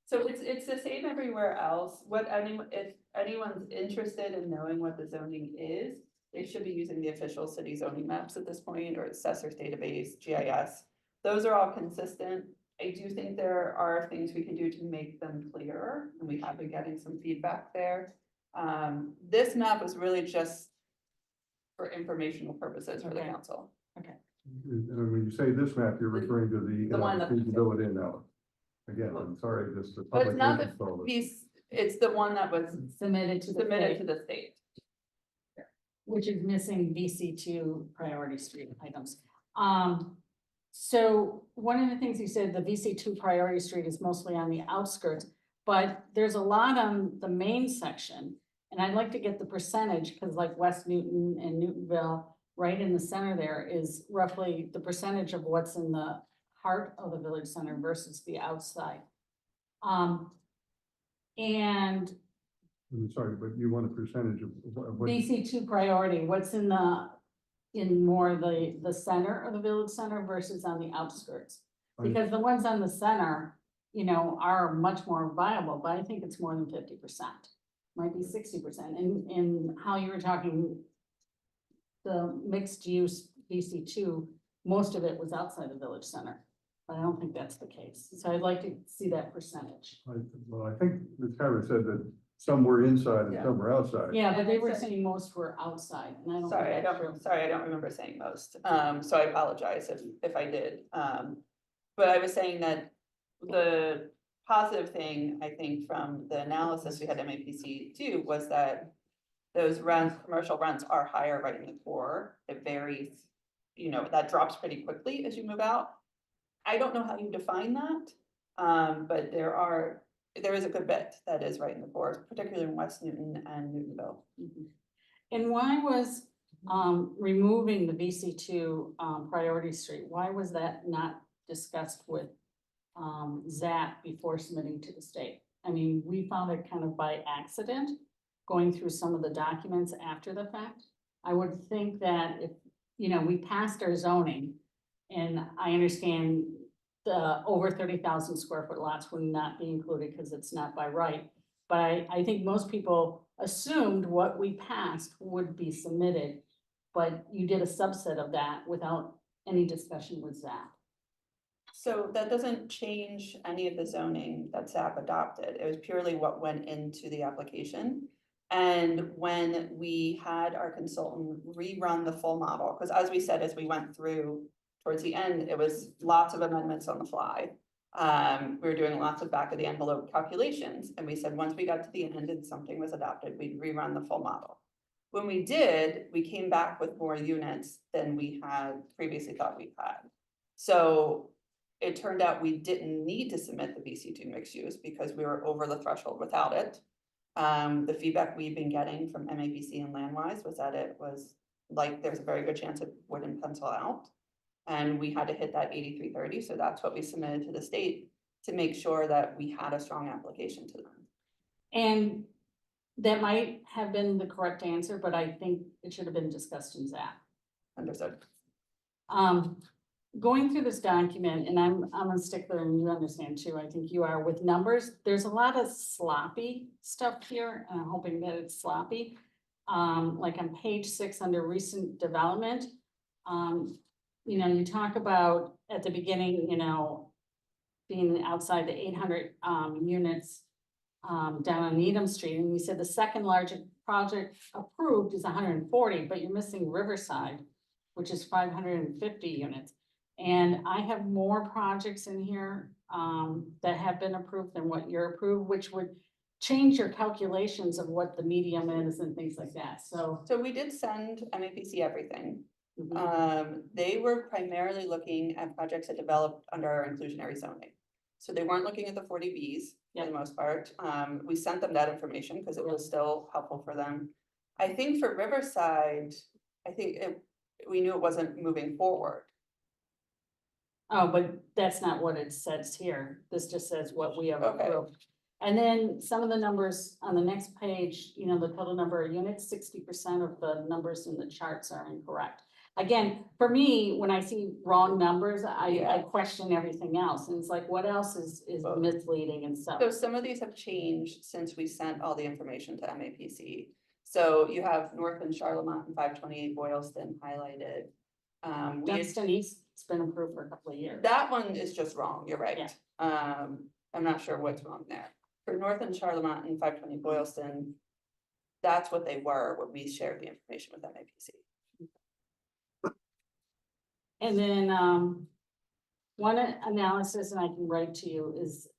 so it's the same everywhere else. If anyone's interested in knowing what the zoning is, they should be using the official city zoning maps at this point, or assessor's database, GIS. Those are all consistent. I do think there are things we can do to make them clearer, and we have been getting some feedback there. This map was really just for informational purposes for the Okay. council. and when you say this map, you're referring to the The one economic that- feasibility analysis. Again, I'm sorry, just the But it's public. not notice for all the this. piece, it's the one that was Submitted to the submitted state, to the state. which is missing VC2 priority street items. So one of the things you said, the VC2 priority street is mostly on the outskirts, but there's a lot on the main section. And I'd like to get the percentage, because like West Newton and Newtonville, right in the center there is roughly the percentage of what's in the heart of the village center versus the outside. And I'm sorry, but you want a percentage of what? VC2 priority, what's in more the center of the village center versus on the outskirts? Because the ones on the center, you know, are much more viable, but I think it's more than 50%. Might be 60%, and how you were talking. The mixed use VC2, most of it was outside the village center, but I don't think that's the case, so I'd like to see that percentage. Well, I think Ms. Carver said that some were inside and Yeah. some were outside. Yeah, but they were saying most were outside, and I don't think Sorry, I that's true. don't remember saying most, so I apologize if I did. But I was saying that the positive thing, I think, from the analysis we had at MAPC too, was that those rents, commercial rents are higher right in the core. It varies, you know, that drops pretty quickly as you move out. I don't know how you define that, but there is a good bit that is right in the core, particularly in West Newton and Newtonville. Mhm. And why was removing the VC2 priority street, why was that not discussed with ZAP before submitting to the state? I mean, we found it kind of by accident, going through some of the documents after the fact. I would think that if, you know, we passed our zoning, and I understand the over 30,000 square foot lots would not be included because it's not by right. But I think most people assumed what we passed would be submitted, but you did a subset of that without any discussion with ZAP. So that doesn't change any of the zoning that ZAP adopted. It was purely what went into the application. And when we had our consultant rerun the full model, because as we said, as we went through towards the end, it was lots of amendments on the fly. We were doing lots of back of the envelope calculations, and we said, once we got to the end and something was adopted, we'd rerun the full model. When we did, we came back with more units than we had previously thought we had. So it turned out we didn't need to submit the VC2 mixed use because we were over the threshold without it. The feedback we've been getting from MAPC and Landwise was that it was like, there's a very good chance it wouldn't pencil out. And we had to hit that 8330, so that's what we submitted to the state to make sure that we had a strong application to them. And that might have been the correct answer, but I think it should have been discussed in ZAP. Understood. going through this document, and I'm a stickler and you understand too, I think you are with numbers, there's a lot of sloppy stuff here, and I'm hoping that it's sloppy. Like on page 6 under recent development, you know, you talk about at the beginning, you know, being outside the 800 units down on Needham Street, and you said the second largest project approved is 140, but you're missing Riverside, which is 550 units. And I have more projects in here that have been approved than what you're approved, which would change your calculations of what the medium is and things like that, so. So we did send MAPC everything. Mhm. They were primarily looking at projects that developed under our inclusionary zoning. So they weren't looking at the 40Bs for the most part. We sent them that information because it was still helpful for them. I think for Riverside, we knew it wasn't moving forward. Oh, but that's not what it says here. This just says what we have Okay. approved. And then some of the numbers on the next page, you know, the total number of units, 60% of the numbers in the charts are incorrect. Again, for me, when I see wrong numbers, I Yeah. question everything else. And it's like, what else is Well, misleading and stuff? So some of these have changed since we sent all the information to MAPC. So you have North and Charlemont and 528 Boylston highlighted. We had- Dunstan East's been approved for a couple of years. that one is just wrong, you're right. Yeah. I'm not sure what's wrong there. For North and Charlemont and 520 Boylston, that's what they were when we shared the information with MAPC. And then, one analysis, and I can write to you, is,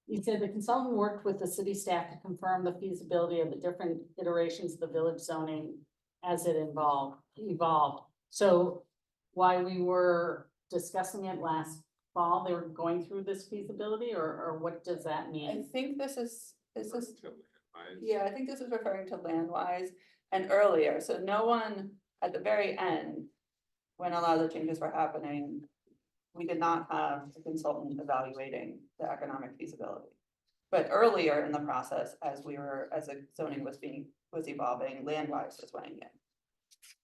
you said the consultant worked with the city staff to confirm the feasibility of the different iterations of the village zoning as it evolved. So while we were discussing it last fall, they were going through this feasibility, or what does that I mean? think this is, yeah, I think this is referring to Landwise and earlier, so no one at the very end, when a lot of the changes were happening, we did not have a consultant evaluating the economic feasibility. But earlier in the process, as the zoning was evolving, Landwise was weighing in.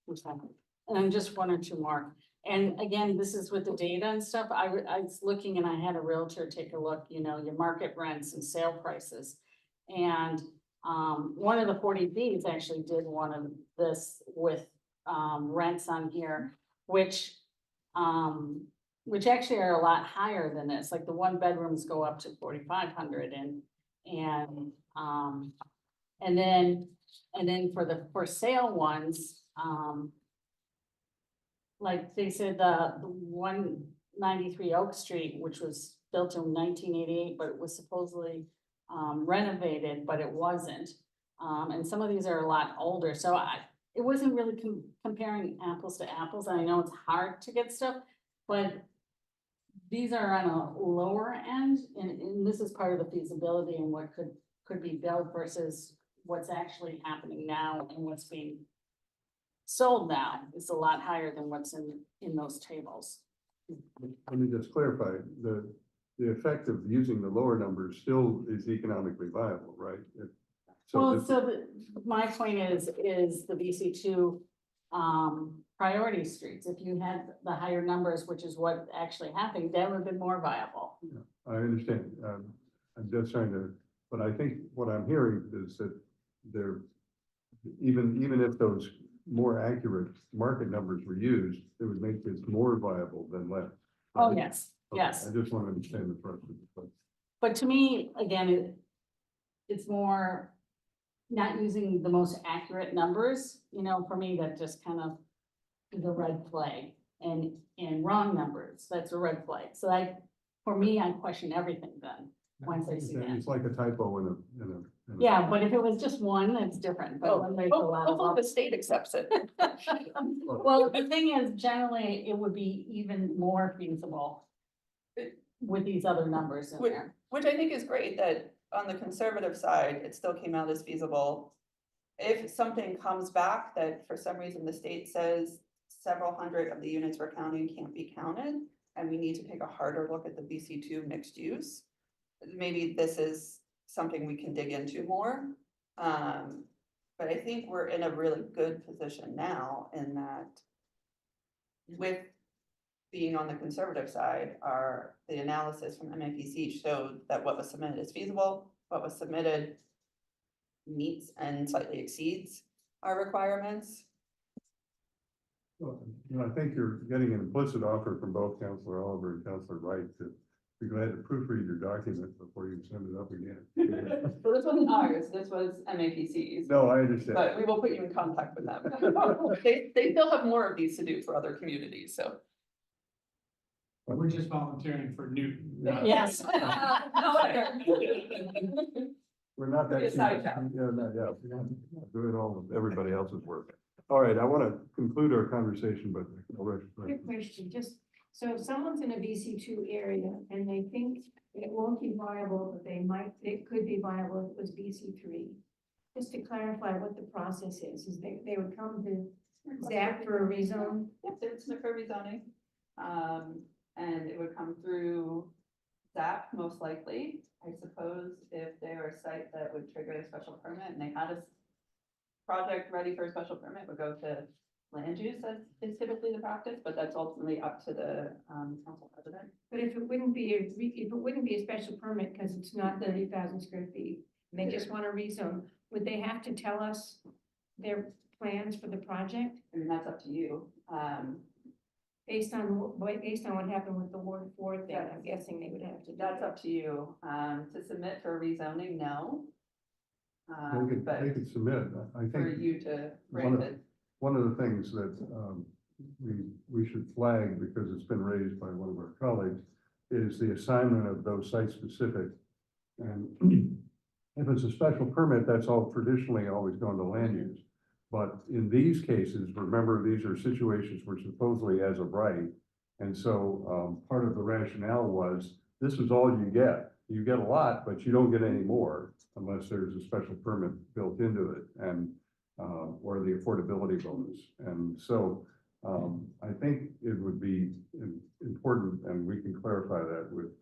Okay. And then just one or two more. And again, this is with the data and stuff. I was looking and I had a realtor take a look, you know, your market rents and sale prices. And one of the 40Bs actually did one of this with rents on here, which actually are a lot higher than this. Like the one bedrooms go up to 4,500 and then for the for sale ones, like they said, the 193 Oak Street, which was built in 1988, but it was supposedly renovated, but it wasn't. And some of these are a lot older, so it wasn't really comparing apples to apples. I know it's hard to get stuff, but these are on a lower end, and this is part of the feasibility and what could be built versus what's actually happening now and what's being sold now is a lot higher than what's in those tables. Let me just clarify, the effect of using the lower numbers still is economically viable, right? My point is the BC2 priority streets. If you had the higher numbers, which is what actually happened, that would have been more viable. I understand, I'm just trying to, but I think what I'm hearing is that there, even if those more accurate market numbers were used, it would make this more viable than less. Oh, right? yes, Okay, yes. I just want to understand the process, but But to me, again, it's more not using the most accurate numbers, you know, for me, that just kind of is a red flag, and wrong numbers, that's a red flag. So for me, I question everything then, once I see that. it's like a typo in a. Yeah, but if it was just one, that's different, but when there's a lot of. Hopefully the state accepts it. Well, the thing is, generally, it would be even more feasible with these other numbers in there. Which I think is great that on the conservative side, it still came out as feasible. If something comes back that for some reason the state says several hundred of the units we're counting can't be counted, and we need to take a harder look at the BC2 mixed use, maybe this is something we can dig into more. But I think we're in a really good position now in that with being on the conservative side, the analysis from MAPC showed that what was submitted is feasible, what was submitted meets and slightly exceeds our requirements. Well, I think you're getting an implicit offer from both Counselor Oliver and Counselor Wright to be glad to proofread your document before you send it up again. So this wasn't ours, this was MAPC's. No, I understand. But we will put you in contact with them. They still have more of these to do for other communities, so. We're just volunteering for Newton. not- Yes. We're not that. Be a side job. Yeah, we're not doing all of everybody else's work. All right, I want to conclude our conversation, but. Quick question, just, so if someone's in a VC2 area and they think it won't be viable, but it could be viable if it was VC3. Just to clarify what the process is they would come to Zach for a rezone? Yep, they would submit for rezoning. And it would come through ZAP most likely. I suppose if they were a site that would trigger a special permit and they had a project ready for a special permit, would go to land use, that is typically the practice, but that's ultimately up to the council president. But if it wouldn't be a special permit, because it's not 30,000 square feet, and they just want to rezone, would they have to tell us their plans for the project? I mean, that's up to you. Based on what happened with the Ward 4 thing, I'm guessing they would have to. That's up to you. To submit for rezoning, no. But They could submit, I for think. you to One grant of- it. One of the things that we should flag, because it's been raised by one of our colleagues, is the assignment of those site-specific. And if it's a special permit, that's all traditionally always gone to land use. But in these cases, remember, these are situations where supposedly as of right. And so part of the rationale was, this is all you get. You get a lot, but you don't get any more unless there's a special permit built into it. And or the affordability bonus. And so I think it would be important, and we can clarify that with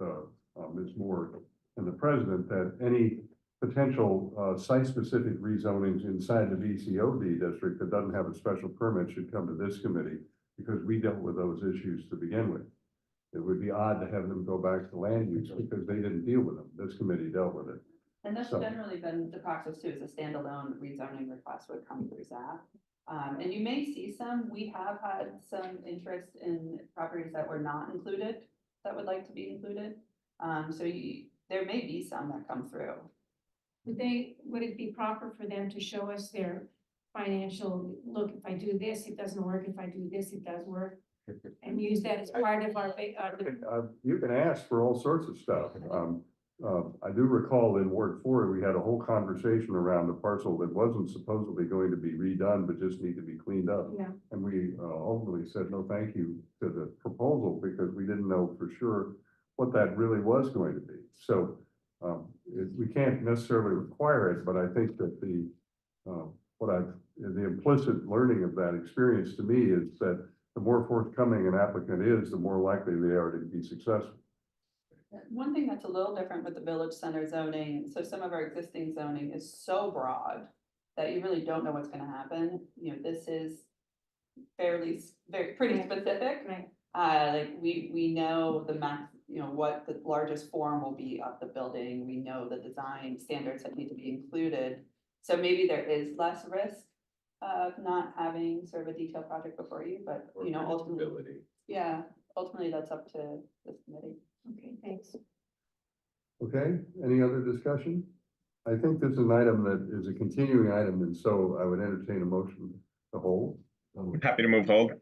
Ms. Moore and the president, that any potential site-specific rezonings inside the VCOD district that doesn't have a special permit should come to this committee, because we dealt with those issues to begin with. It would be odd to have them go back to land use because they didn't deal with them. This committee dealt with it. And that's So- generally been the practice too, is a standalone rezoning request would come through ZAP. And you may see some, we have had some interest in properties that were not included, that would like to be included. There may be some that come through. Would it be proper for them to show us their financial, look, if I do this, it doesn't work, if I do this, it does work? And use that as part of our, You can ask for all sorts of stuff. I do recall in Ward 4, we had a whole conversation around a parcel that wasn't supposedly going to be redone, but just need to be cleaned up. yeah, And we ultimately said, no, thank you to the proposal, because we didn't know for sure what that really was going to be. So we can't necessarily require it, but I think that the implicit learning of that experience to me is that the more forthcoming an applicant is, the more likely they are to be successful. One thing that's a little different with the village center zoning, so some of our existing zoning is so broad that you really don't know what's gonna happen. You know, this is pretty Right. specific. right. Like we know the max, you know, what the largest form will be of the building. We know the design standards that need to be included. So maybe there is less risk of not having sort of a detailed project before you, but you know, ultimately, ultimately that's up to this committee. Okay, thanks. Okay, any other discussion? I think this is an item that is a continuing item, and so I would entertain a motion to hold. Happy to move hold.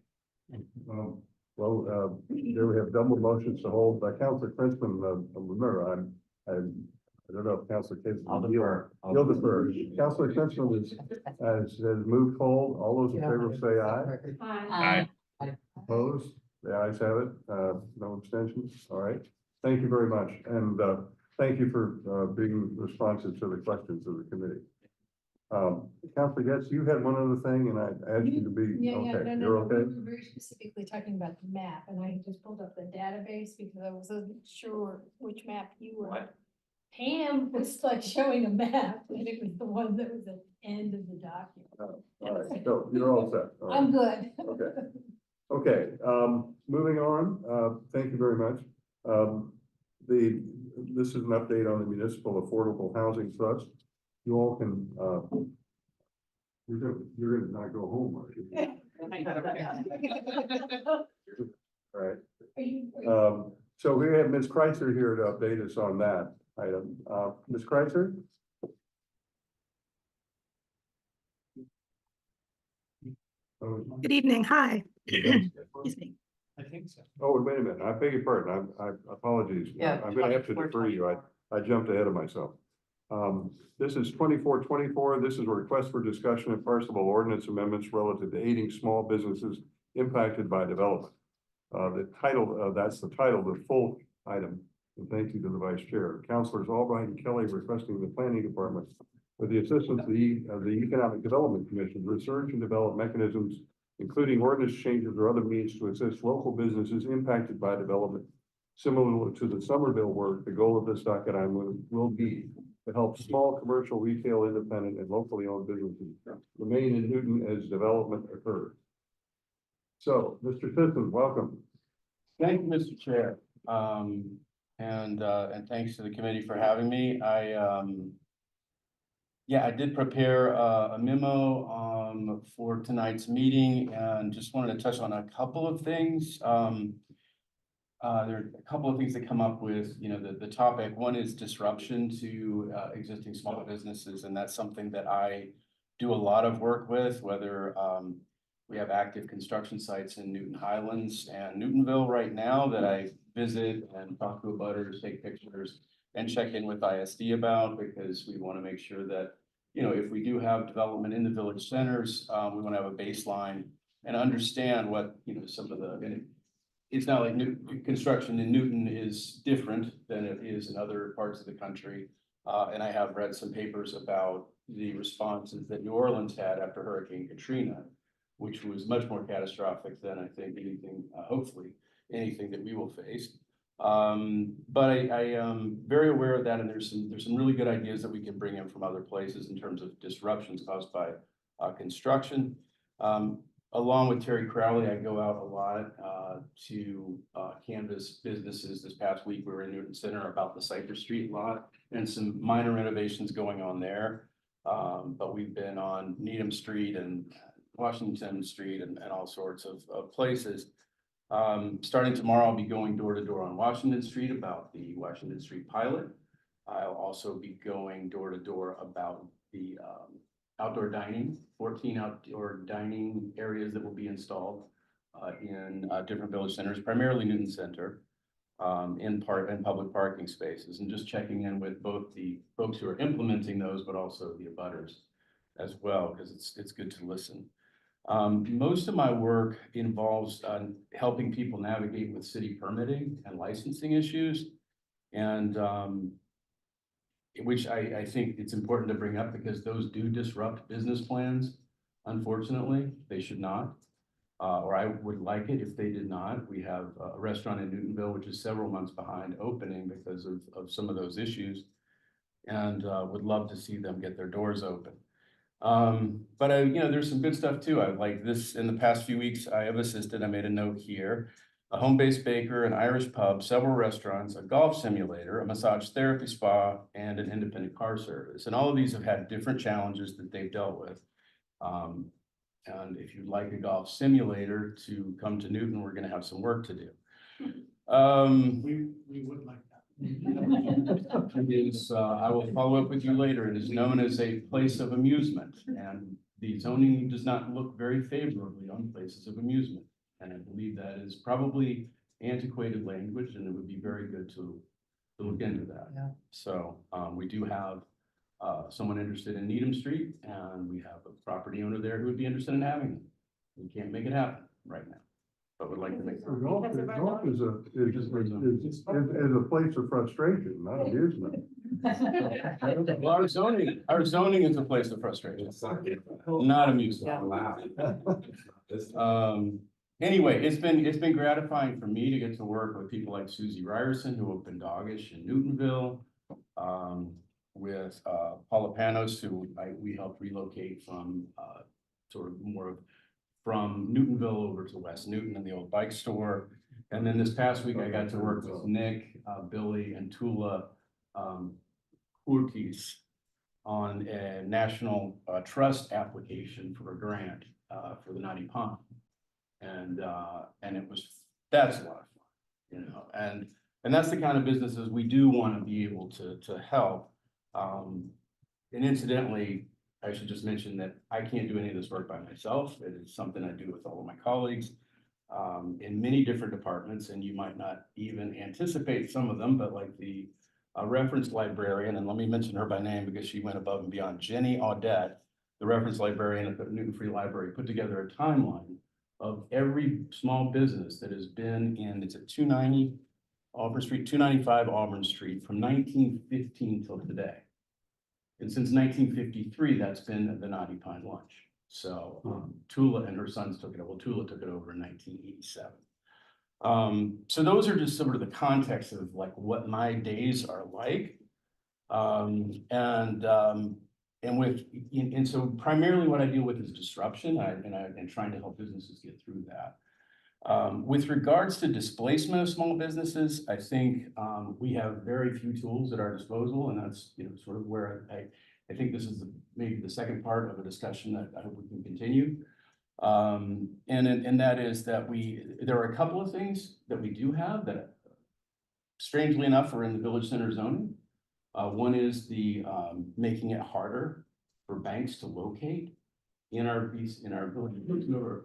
There we have double motions to hold by Councilor Princeman. Remember, I don't know if Councilor Casey. I'll defer. You'll defer. Councilor Princeman has moved hold. All those in favor say aye. Aye. Opposed? The ayes have it. No abstentions. All right. Thank you very much. And thank you for being responsive to the questions of the committee. Councilor Getz, you had one other thing, and I asked you to be, Yeah, okay, no, you're we okay? were very specifically talking about the map, and I just pulled up the database because I wasn't sure which map you were. What? Pam was like showing a map, and it was the one that was end of the document. All right, so you're all set. All right. I'm good. Okay. Okay, moving on, thank you very much. This is an update on the Municipal Affordable Housing Trust. You all can, you're gonna not go home, are you? All right. So we have Ms. Kreitzer here to update us on that item. Ms. Kreitzer? Good evening, hi. Excuse me. I think so. Oh, wait a minute, I beg your pardon, I apologies. Yeah, I'm gonna have to 24, defer you, I jumped ahead of myself. This is 2424. This is a request for discussion of parsable ordinance amendments relative to aiding small businesses impacted by development. The title, that's the title, the full item, and thank you to the Vice Chair. Councilors Albright and Kelly requesting the Planning Department, with the assistance of the Economic Development Commission, research and develop mechanisms, including ordinance changes or other means to assist local businesses impacted by development. Similar to the Somerville work, the goal of this docket item will be to help small commercial, retail, independent, and locally owned businesses remain in Newton as development occurs. So, Mr. Sisson, welcome. Thank you, Mr. Chair. And thanks to the committee for having me. I did prepare a memo for tonight's meeting and just wanted to touch on a couple of things. There are a couple of things that come up with, the topic. One is disruption to existing small businesses, and that's something that I do a lot of work with, whether we have active construction sites in Newton Highlands and Newtonville right now that I visit and talk to abutters, take pictures, and check in with ISD about, because we want to make sure that, if we do have development in the village centers, we want to have a baseline and understand what, some of the, it's not like construction in Newton is different than it is in other parts of the country. And I have read some papers about the responses that New Orleans had after Hurricane Katrina, which was much more catastrophic than I think anything, hopefully, anything that we will face. But I am very aware of that, and there's some really good ideas that we can bring in from other places in terms of disruptions caused by construction. Along with Terry Crowley, I go out a lot to canvass businesses. This past week, we were in Newton Center about the Cypress Street lot and some minor renovations going on there. But we've been on Needham Street and Washington Street and all sorts of places. Starting tomorrow, I'll be going door to door on Washington Street about the Washington Street pilot. I'll also be going door to door about the outdoor dining, 14 outdoor dining areas that will be installed in different village centers, primarily Newton Center, in public parking spaces, and just checking in with both the folks who are implementing those, but also the abutters as well, because it's good to listen. Most of my work involves helping people navigate with city permitting and licensing issues, and which I think it's important to bring up because those do disrupt business plans. Unfortunately, they should not, or I would like it if they did not. We have a restaurant in Newtonville, which is several months behind opening because of some of those issues, and would love to see them get their doors open. But there's some good stuff too. I like this in the past few weeks. I have assisted, I made a note here, a home-based baker, an Irish pub, several restaurants, a golf simulator, a massage therapy spa, and an independent car service. And all of these have had different challenges that they've dealt with. And if you'd like a golf simulator to come to Newton, we're gonna have some work to do. We would like that. It is, I will follow up with you later. It is known as a place of amusement, and the zoning does not look very favorably on places of amusement. And I believe that is probably antiquated language, and it would be very good to look into that. Yeah. So we do have someone interested in Needham Street, and we have a property owner there who would be interested in having it. We can't make it happen right now, but would like to make it. Golf is a place of frustration, not amusement. Well, our zoning is a place of frustration, not amusement. Anyway, it's been gratifying for me to get to work with people like Susie Ryerson, who opened Doggish in Newtonville. with Paula Panos, who we helped relocate from sort of more of from Newtonville over to West Newton in the old bike store. And then this past week, I got to work with Nick, Billy, and Tula Kurkis on a national trust application for a grant for the Naughty Pond. And that's a lot of fun, you know, and that's the kind of businesses we do want to be able to help. And incidentally, I should just mention that I can't do any of this work by myself. It is something I do with all of my colleagues in many different departments, and you might not even anticipate some of them, but like the reference librarian, and let me mention her by name because she went above and beyond. Jenny Audette, the reference librarian at the Newton Free Library, put together a timeline of every small business that has been in, it's at 290 Auburn Street, 295 Auburn Street from 1915 till today. And since 1953, that's been the Naughty Pine Lunch. So Tula and her sons took it over. Well, Tula took it over in 1987. So those are just sort of the context of like what my days are like. And so primarily what I deal with is disruption and trying to help businesses get through that. With regards to displacement of small businesses, I think we have very few tools at our disposal, and that's, you know, sort of where I think this is maybe the second part of a discussion that I hope we can continue. And that is that there are a couple of things that we do have that strangely enough are in the village center zoning. One is the making it harder for banks to locate in our village,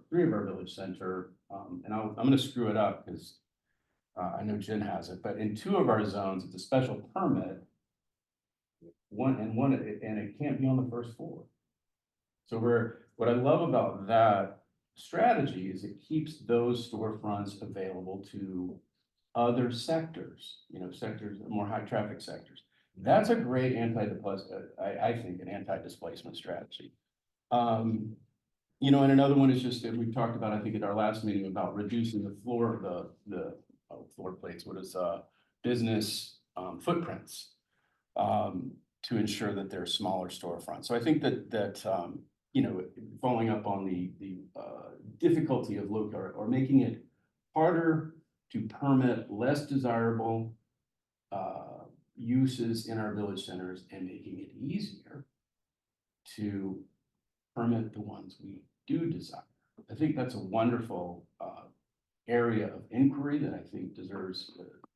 three of our village center. And I'm going to screw it up because I know Jen has it, but in two of our zones, it's a special permit. And it can't be on the first floor. So what I love about that strategy is it keeps those storefronts available to other sectors, you know, sectors, more high traffic sectors. That's a great I think an anti-displacement strategy. You know, and another one is just that we've talked about, I think at our last meeting, about reducing the floor, the floor plates, business footprints to ensure that they're smaller storefronts. So I think that you know, following up on the difficulty of or making it harder to permit less desirable uses in our village centers and making it easier to permit the ones we do desire. I think that's a wonderful area of inquiry that I think deserves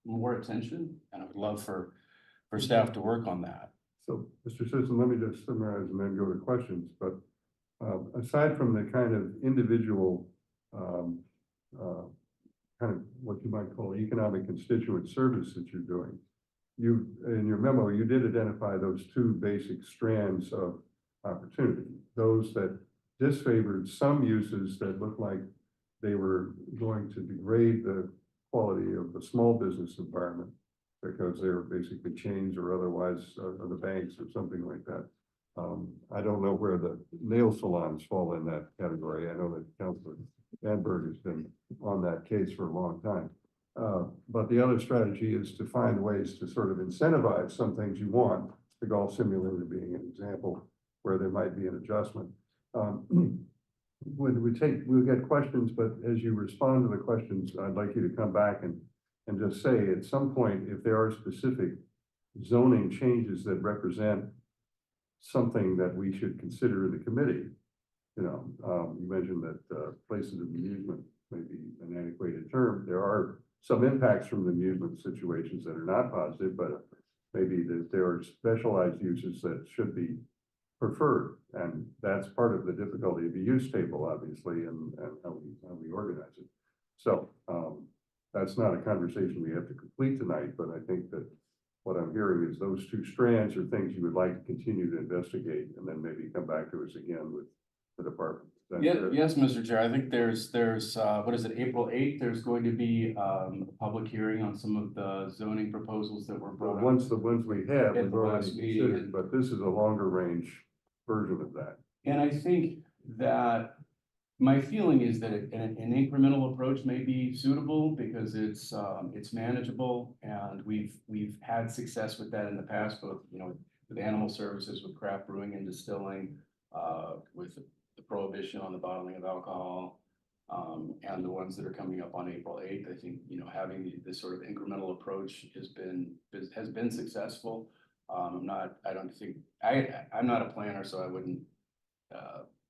more attention, and I would love for staff to work on that. So, Mr. Citizen, let me just summarize and then go to questions, but aside from the kind of individual kind of what you might call economic constituent service that you're doing, in your memo, you did identify those two basic strands of opportunity, those that disfavored some uses that looked like they were going to degrade the quality of the small business environment because they were basically chains or otherwise or the banks or something like that. I don't know where the nail salons fall in that category. I know that Councilor Danberg has been on that case for a long time. But the other strategy is to find ways to sort of incentivize some things you want, the golf simulator being an example where there might be an adjustment. When we'll get questions, but as you respond to the questions, I'd like you to come back and just say at some point, if there are specific zoning changes that represent something that we should consider in the committee. You know, you mentioned that places of amusement may be an antiquated term. There are some impacts from the amusement situations that are not positive, but maybe that there are specialized uses that should be preferred. And that's part of the difficulty of the use table, obviously, and how we organize it. So that's not a conversation we have to complete tonight, but I think that what I'm hearing is those two strands are things you would like to continue to investigate and then maybe come back to us again with the department. Yes, Mr. Chair. I think there's what is it, April 8th? There's going to be a public hearing on some of the zoning proposals that were brought up. The ones we have, At we've the already last meeting. considered, but this is a longer range version of that. And I think that my feeling is that an incremental approach may be suitable because it's manageable, and we've had success with that in the past, both, you know, with animal services, with craft brewing and distilling, with the prohibition on the bottling of alcohol, and the ones that are coming up on April 8th. I think, you know, having this sort of incremental approach has been successful. I'm not a planner, so I wouldn't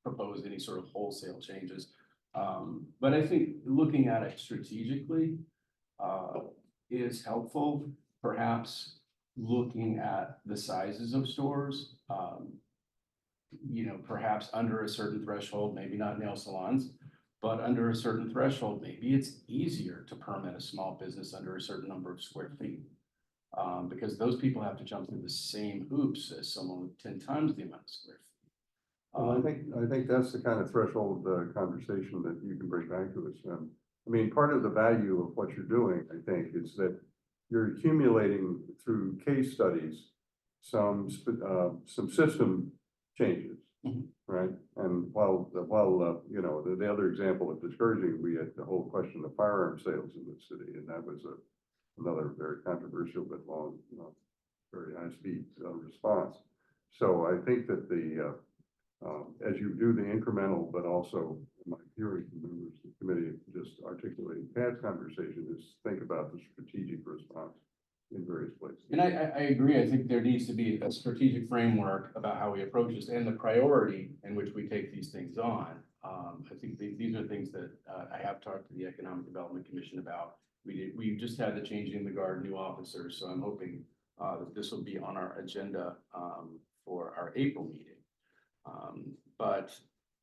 propose any sort of wholesale changes. But I think looking at it strategically is helpful. Perhaps looking at the sizes of stores, you know, perhaps under a certain threshold, maybe not nail salons, but under a certain threshold, maybe it's easier to permit a small business under a certain number of square feet. Because those people have to jump through the same hoops as someone with 10 times the amount of square feet. Well, I think that's the kind of threshold conversation that you can bring back to us. I mean, part of the value of what you're doing, I think, is that you're accumulating through case studies some system changes, right? And while you know, the other example of discouraging, we had the whole question of firearm sales in the city, and that was another very controversial but long, you know, very high speed response. So I think that as you do the incremental, but also my hearing from members of the committee just articulating Pat's conversation, is think about the strategic response in various places. And I agree. I think there needs to be a strategic framework about how we approach this and the priority in which we take these things on. I think these are things that I have talked to the Economic Development Commission about. We just had the changing the guard new officers, so I'm hoping that this will be on our agenda for our April meeting. But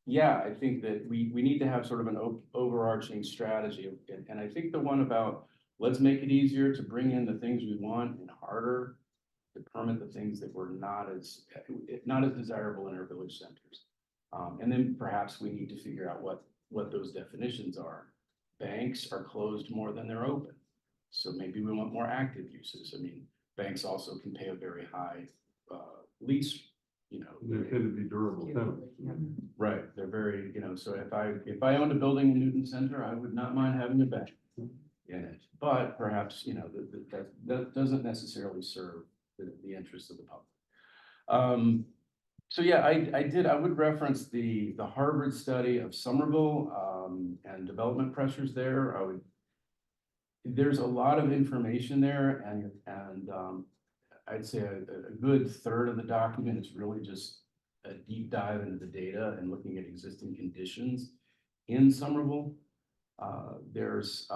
yeah, I think that we need to have sort of an overarching strategy. And I think the one about let's make it easier to bring in the things we want and harder to permit the things that were not as desirable in our village centers. And then perhaps we need to figure out what those definitions are. Banks are closed more than they're open. So maybe we want more active uses. I mean, banks also can pay a very high lease, you know. They tend to be durable tenants. Right, they're very, you know, so if I owned a building in Newton Center, I would not mind having a bank in it. But perhaps, you know, that doesn't necessarily serve the interests of the public. So yeah, I would reference the Harvard study of Somerville and development pressures there. There's a lot of information there, and I'd say a good third of the document is really just a deep dive into the data and looking at existing conditions in Somerville. There's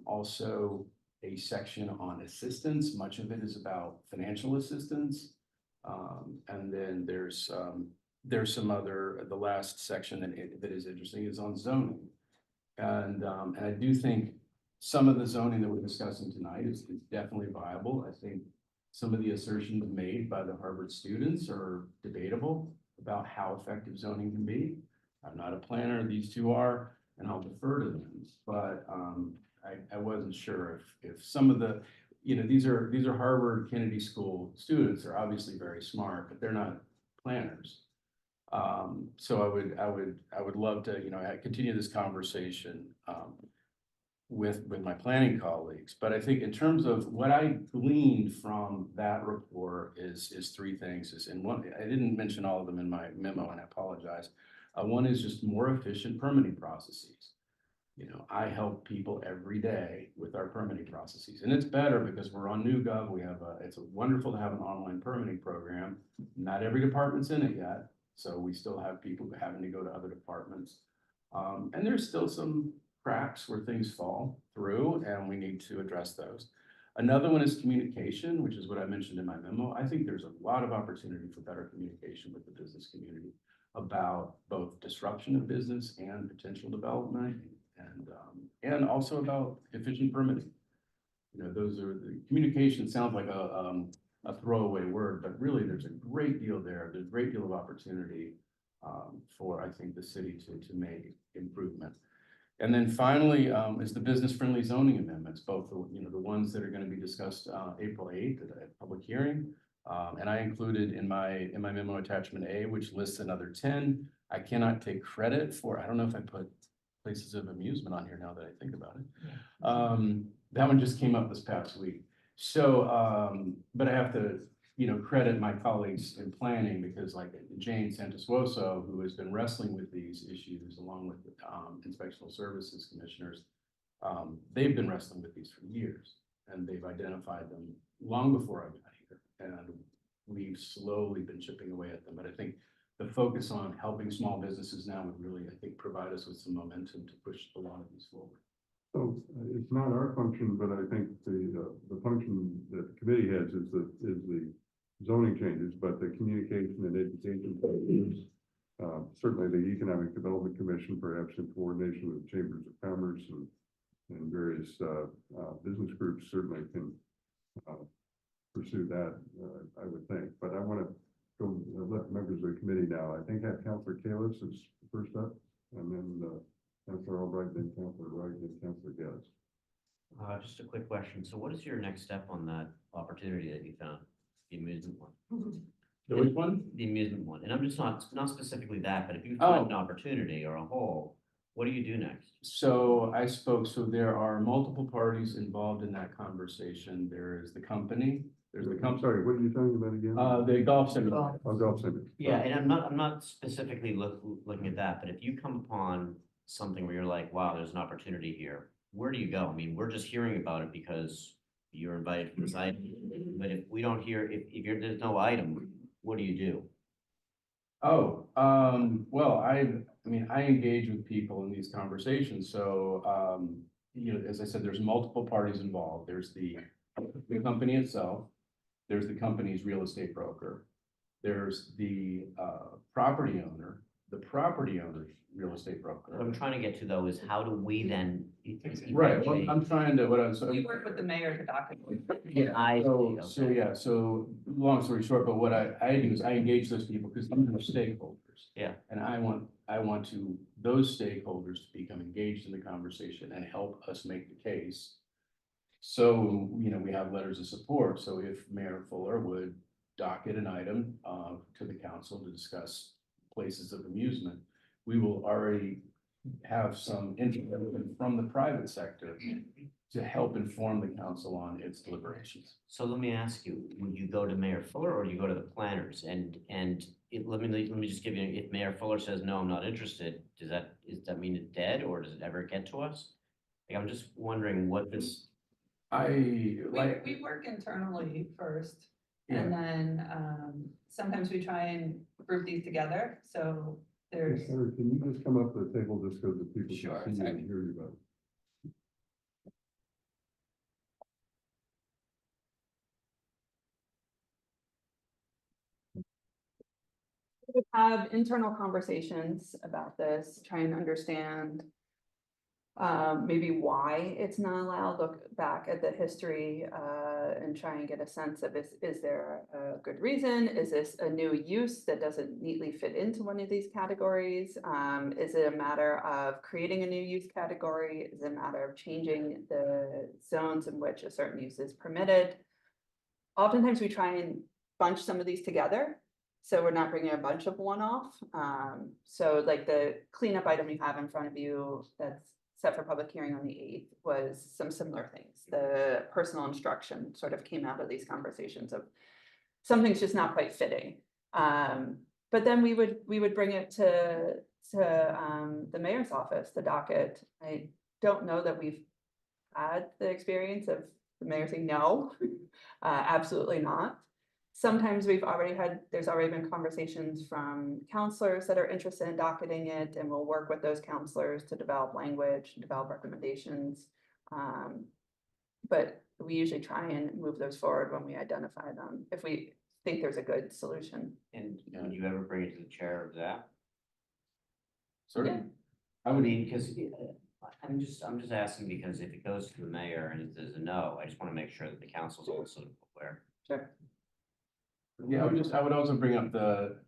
also a section on assistance. Much of it is about financial assistance. And then there's some other, the last section that is interesting is on zoning. And I do think some of the zoning that we're discussing tonight is definitely viable. I think some of the assertions made by the Harvard students are debatable about how effective zoning can be. I'm not a planner, these two are, and I'll defer to them. But I wasn't sure if some of the, you know, these are Harvard Kennedy School students. They're obviously very smart, but they're not planners. So I would love to, you know, continue this conversation with my planning colleagues. But I think in terms of what I gleaned from that report is three things. And one, I didn't mention all of them in my memo, and I apologize. One is just more efficient permitting processes. You know, I help people every day with our permitting processes, and it's better because we're on NewGov. We have it's wonderful to have an online permitting program. Not every department's in it yet, so we still have people having to go to other departments. And there's still some cracks where things fall through, and we need to address those. Another one is communication, which is what I mentioned in my memo. I think there's a lot of opportunity for better communication with the business community about both disruption of business and potential development, and also about efficient permitting. You know, those are the communication sounds like a throwaway word, but really there's a great deal there. There's a great deal of opportunity for, I think, the city to make improvement. And then finally is the business-friendly zoning amendments, both the ones that are going to be discussed April 8th at a public hearing. And I included in my memo attachment A, which lists another 10. I cannot take credit for, I don't know if I put places of amusement on here now that I think about it. That one just came up this past week. So, but I have to, credit my colleagues in planning because like Jane Santosuoso, who has been wrestling with these issues along with inspectional services commissioners, they've been wrestling with these for years and they've identified them long before I got here. And we've slowly been chipping away at them. But I think the focus on helping small businesses now would really, I think, provide us with some momentum to push a lot of these forward. So it's not our function, but I think the function that the committee has is the zoning changes, but the communication and education is certainly the Economic Development Commission, perhaps in coordination with chambers of commerce and various business groups certainly can pursue that, I would think. But I want to go let members of the committee now. I think I have Councilor Kalis is first up, and then Councilor Albright, then Councilor Wright, then Councilor Getz. Just a quick question. So what is your next step on that opportunity that you found? The amusement one? Which one? The amusement one. And I'm just not specifically that, but if you Oh. find an opportunity or a hole, what do you do next? So so there are multiple parties involved in that conversation. There is the company, there's the I'm company, sorry, what are you talking about again? the golf center. Oh, golf center. Yeah, and I'm not specifically looking at that, but if you come upon something where you're like, wow, there's an opportunity here, where do you go? I mean, we're just hearing about it because you're invited to this item, but if we don't hear, if there's no item, what do you do? Oh, well, I engage with people in these conversations, so, as I said, there's multiple parties involved. There's the company itself, there's the company's real estate broker, there's the, property owner, the property owner's real estate broker. What I'm trying to get to though is how do we then? Right, well, I'm trying to, We work with the mayor to document. I see, okay. So long story short, but what I do is I engage those people because these are stakeholders. Yeah. And I want those stakeholders to become engaged in the conversation and help us make the case. So, we have letters of support. So if Mayor Fuller would docket an item to the council to discuss places of amusement, we will already have some input from the private sector to help inform the council on its deliberations. So let me ask you, would you go to Mayor Fuller or do you go to the planners? And let me just give you, if Mayor Fuller says, no, I'm not interested, does that mean it's dead or does it ever get to us? Like, I'm just wondering what this. We work internally first, and then, sometimes we try and group these together, so there's. Sir, can you just come up to the table just so that people Sure, can see you sorry. and hear you better? We have internal conversations about this, try and understand maybe why it's not allowed, look back at the history and try and get a sense of is there a good reason? Is this a new use that doesn't neatly fit into one of these categories? Is it a matter of creating a new use category? Is it a matter of changing the zones in which a certain use is permitted? Oftentimes we try and bunch some of these together, so we're not bringing a bunch of one-off. So like the cleanup item you have in front of you that's set for public hearing on the 8th was some similar things. The personal instruction sort of came out of these conversations of something's just not quite fitting. But then we would bring it to the mayor's office, the docket. I don't know that we've had the experience of the mayor saying no, absolutely not. Sometimes there's already been conversations from counselors that are interested in docketing it, and we'll work with those counselors to develop language, develop recommendations. But we usually try and move those forward when we identify them, if we think there's a good solution. And would you ever bring it to the chair of that? Certainly. I mean, because I'm just asking because if it goes to the mayor and there's a no, I just want to make sure that the council's also aware. Sure. Yeah, I would also bring up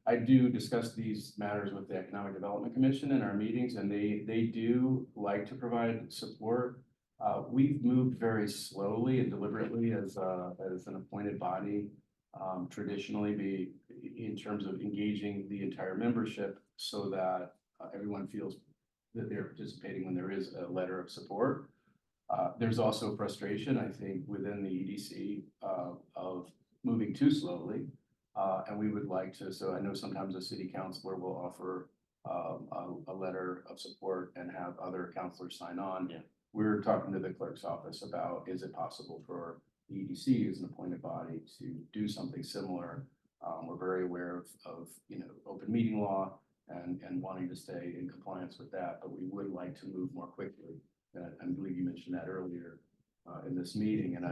I do discuss these matters with the Economic Development Commission in our meetings, and they do like to provide support. We've moved very slowly and deliberately as an appointed body, traditionally in terms of engaging the entire membership so that everyone feels that they're participating when there is a letter of support. There's also frustration, I think, within the EDC of moving too slowly. And we would like to, so I know sometimes a city councilor will offer a letter of support and have other counselors sign on. Yeah. We're talking to the clerk's office about, is it possible for the EDC as an appointed body to do something similar? We're very aware of, open meeting law and wanting to stay in compliance with that, but we would like to move more quickly. I believe you mentioned that earlier in this meeting, and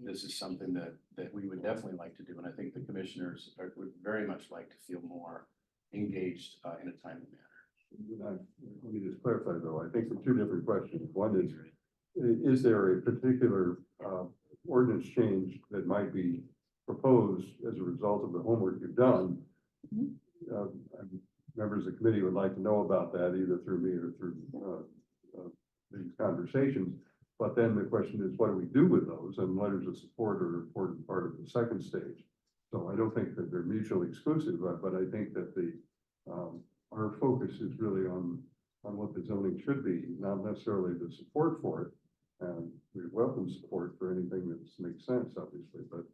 this is something that we would definitely like to do, and I think the commissioners would very much like to feel more engaged in a timely manner. Let me just clarify though, I think for two different questions. One is there a particular ordinance change that might be proposed as a result of the homework you've done? Members of the committee would like to know about that either through me or through these conversations. But then the question is, what do we do with those? And letters of support are an important part of the second stage. So I don't think that they're mutually exclusive, but I think that our focus is really on what the zoning should be, not necessarily the support for it. And we welcome support for anything that makes sense, obviously, but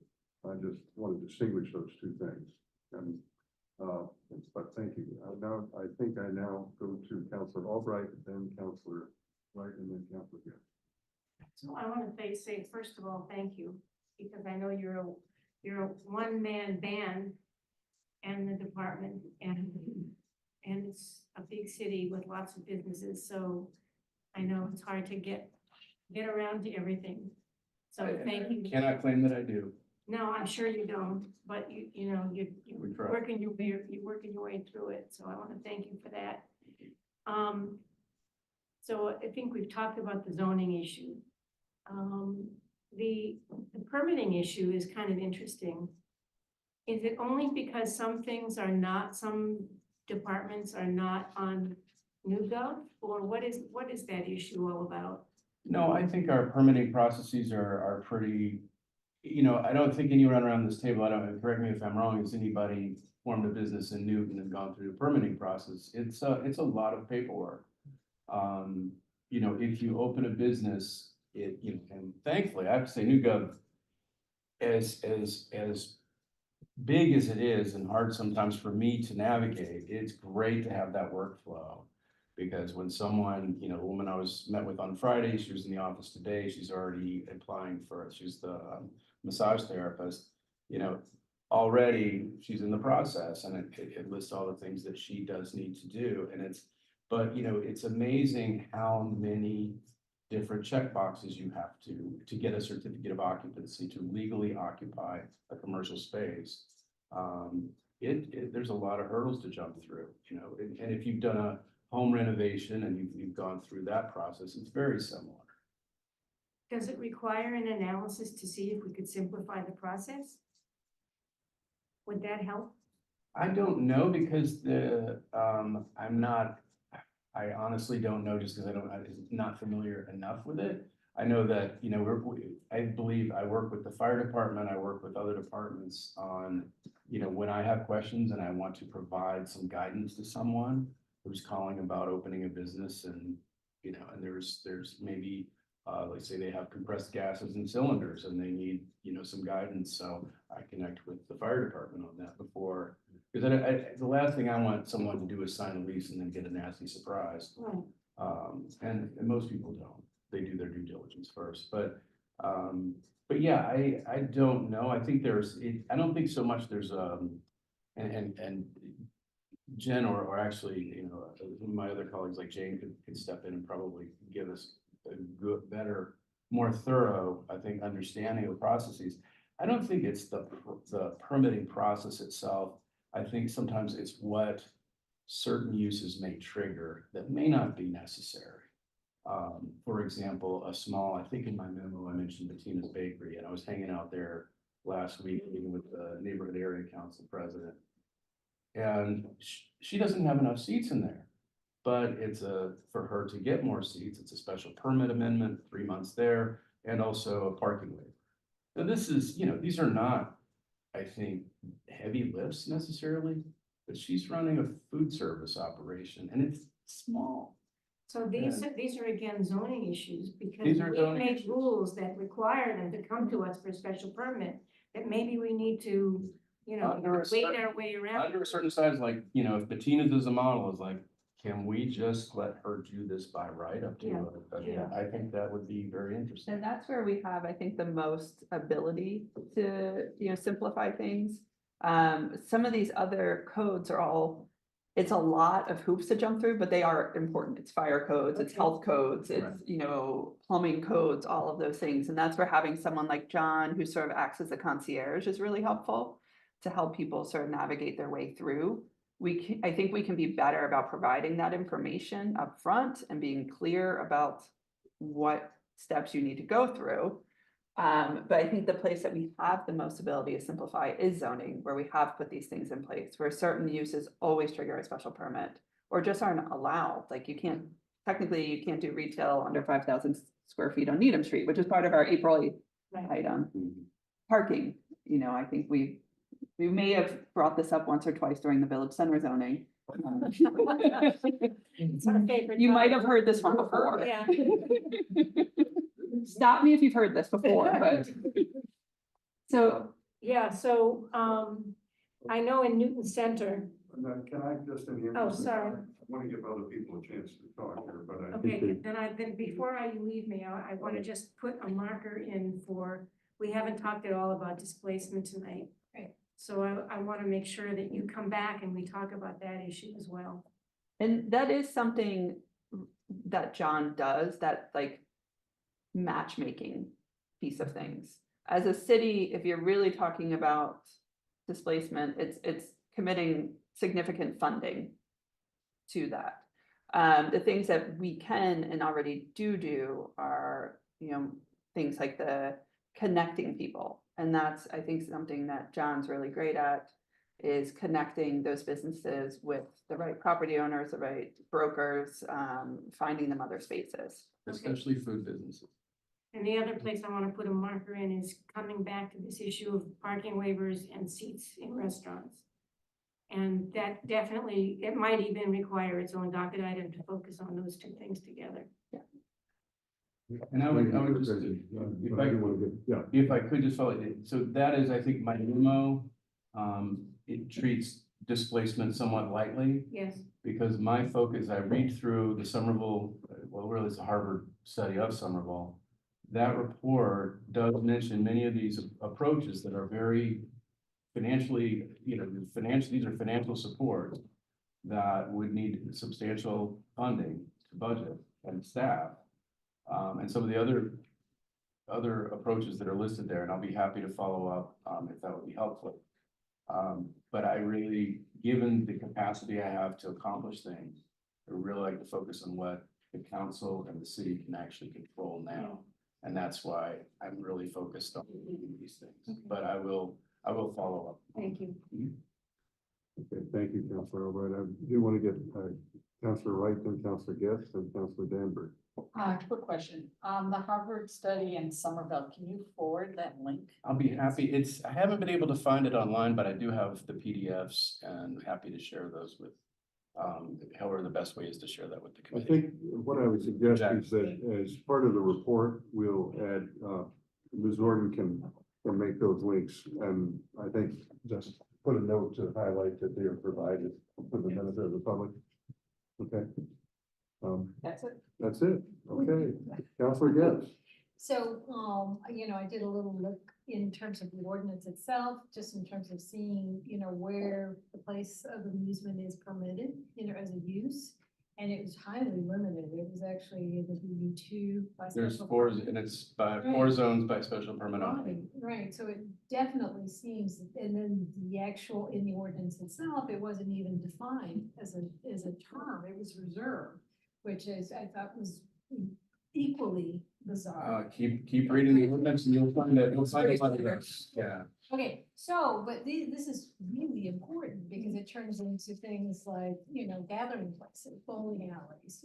I just want to distinguish those two things. And but thank you. I think I now go to Councilor Albright, then Councilor Wright, and then Councilor Gibbs. So I want to say, first of all, thank you, because I know you're a one-man band and the department, and it's a big city with lots of businesses, so I know it's hard to get around to everything. So thank you. Cannot claim that I do. No, I'm sure you don't, but you're We try. working your way through it, so I want to thank you for that. So I think we've talked about the zoning issue. The permitting issue is kind of interesting. Is it only because some departments are not on NewGov, or what is that issue all about? No, I think our permitting processes are pretty, I don't think anyone around this table, correct me if I'm wrong, has anybody formed a business in Newton and gone through the permitting process. It's a lot of paperwork. If you open a business, and thankfully, I have to say NewGov, as big as it is and hard sometimes for me to navigate, it's great to have that workflow. Because when someone, the woman I met with on Friday, she was in the office today, she's already applying she's the massage therapist, already she's in the process, and it lists all the things that she does need to do. And it's amazing how many different check boxes you have to get a certificate of occupancy to legally occupy a commercial space. There's a lot of hurdles to jump through, and if you've done a home renovation and you've gone through that process, it's very similar. Does it require an analysis to see if we could simplify the process? Would that help? I don't know, because I honestly don't know, just because I'm not familiar enough with it. I know that, I believe I work with the fire department, I work with other departments on, when I have questions and I want to provide some guidance to someone who's calling about opening a business, and, and there's maybe, let's say they have compressed gases and cylinders and they need, some guidance. So I connect with the fire department on that before, because the last thing I want someone to do is sign a lease and then get a nasty surprise. Right. And most people don't. They do their due diligence first, but yeah, I don't know. I think I don't think so much there's, and Jen or actually, my other colleagues like Jane could step in and probably give us a good, better, more thorough, I think, understanding of processes. I don't think it's the permitting process itself. I think sometimes it's what certain uses may trigger that may not be necessary. For example, I think in my memo, I mentioned Bettina's Bakery, and I was hanging out there last week meeting with the neighborhood area council president. And she doesn't have enough seats in there, but for her to get more seats, it's a special permit amendment, 3 months there, and also a parking waiver. So this is, these are not, I think, heavy lifts necessarily, but she's running a food service operation and it's small. So these are again zoning issues, because These are we zoning make issues. rules that require them to come to us for a special permit. that maybe we need to, you know, Under a wait certain- our way around. Under a certain size, like, you know, if Bettina's is a model, is like, can we just let her do this by right up to? Yeah, Yeah, I think that would be very interesting. And that's where we have, I think, the most ability to, simplify things. Some of these other codes are all, it's a lot of hoops to jump through, but they are important. It's fire codes, it's Okay. health codes, Right. it's, plumbing codes, all of those things. And that's where having someone like John, who sort of acts as a concierge, is really helpful to help people sort of navigate their way through. I think we can be better about providing that information up front and being clear about what steps you need to go through. But I think the place that we have the most ability to simplify is zoning, where we have put these things in place, where certain uses always trigger a special permit or just aren't allowed. Like you can't do retail under 5,000 square feet on Needham Street, which is part of our April 8th Right. item. Parking, I think we may have brought this up once or twice during the village center zoning. It's our favorite. You might have topic. heard this one before. Yeah. Stop me if you've heard this before, but. So, Yeah, so, I know in Newton Center, And then can I just enhance? Oh, sorry. I want to give other people a chance to talk here, but I okay, think then before you leave me, I want to just put a marker in for, we haven't talked at all about displacement tonight. Right. So I want to make sure that you come back and we talk about that issue as well. and that is something that John does, that like matchmaking piece of things. As a city, if you're really talking about displacement, it's committing significant funding to that. The things that we can and already do are, things like the connecting people. And that's, I think, something that John's really great at, is connecting those businesses with the right property owners, the right brokers, finding them other spaces. Especially food businesses. And the other place I want to put a marker in is coming back to this issue of parking waivers and seats in restaurants. And that definitely, it might even require its own docket item to focus on those two things together. And I would just, if I Yeah. If I could just follow, so that is, I think, my memo. It treats displacement somewhat lightly, Yes, because my focus, I read through the Somerville, well, really it's a Harvard study of Somerville. That report does mention many of these approaches that are very financially, these are financial support that would need substantial funding to budget and staff. And some of the other approaches that are listed there, and I'll be happy to follow up, if that would be helpful. But I really, given the capacity I have to accomplish things, I would really like to focus on what the council and the city can actually control now. And that's why I'm really focused on these things, but I will follow up. thank you. Okay, thank you, Councilor Albright. I do want to get Councilor Wright, then Councilor Getz, and Councilor Danbury. quick question, the Harvard study in Somerville, can you forward that link? I'll be happy. I haven't been able to find it online, but I do have the PDFs and happy to share those with, however the best way is to share that with the I committee. think what I would suggest is that as part of the report, we'll add, Ms. Norton can make those links. And I think just put a note to highlight that they are provided for the benefit of the public. Okay. That's it. That's it. Okay. Councilor Getz. So, I did a little look in terms of the ordinance itself, just in terms of seeing, where the place of amusement is permitted, as a use. And it was highly limited. It was actually in the BB2 by There's special four, permit. and it's by Right. 4 zones by special permit only. Right, so it definitely seems, and then the actual, in the ordinance itself, it wasn't even defined as a term, it was reserved, which is, I thought was equally bizarre. Keep reading the ordinance and you'll find it, a lot of this, yeah. Okay, so, but this is really important because it turns into things like, gathering places, bowling alleys,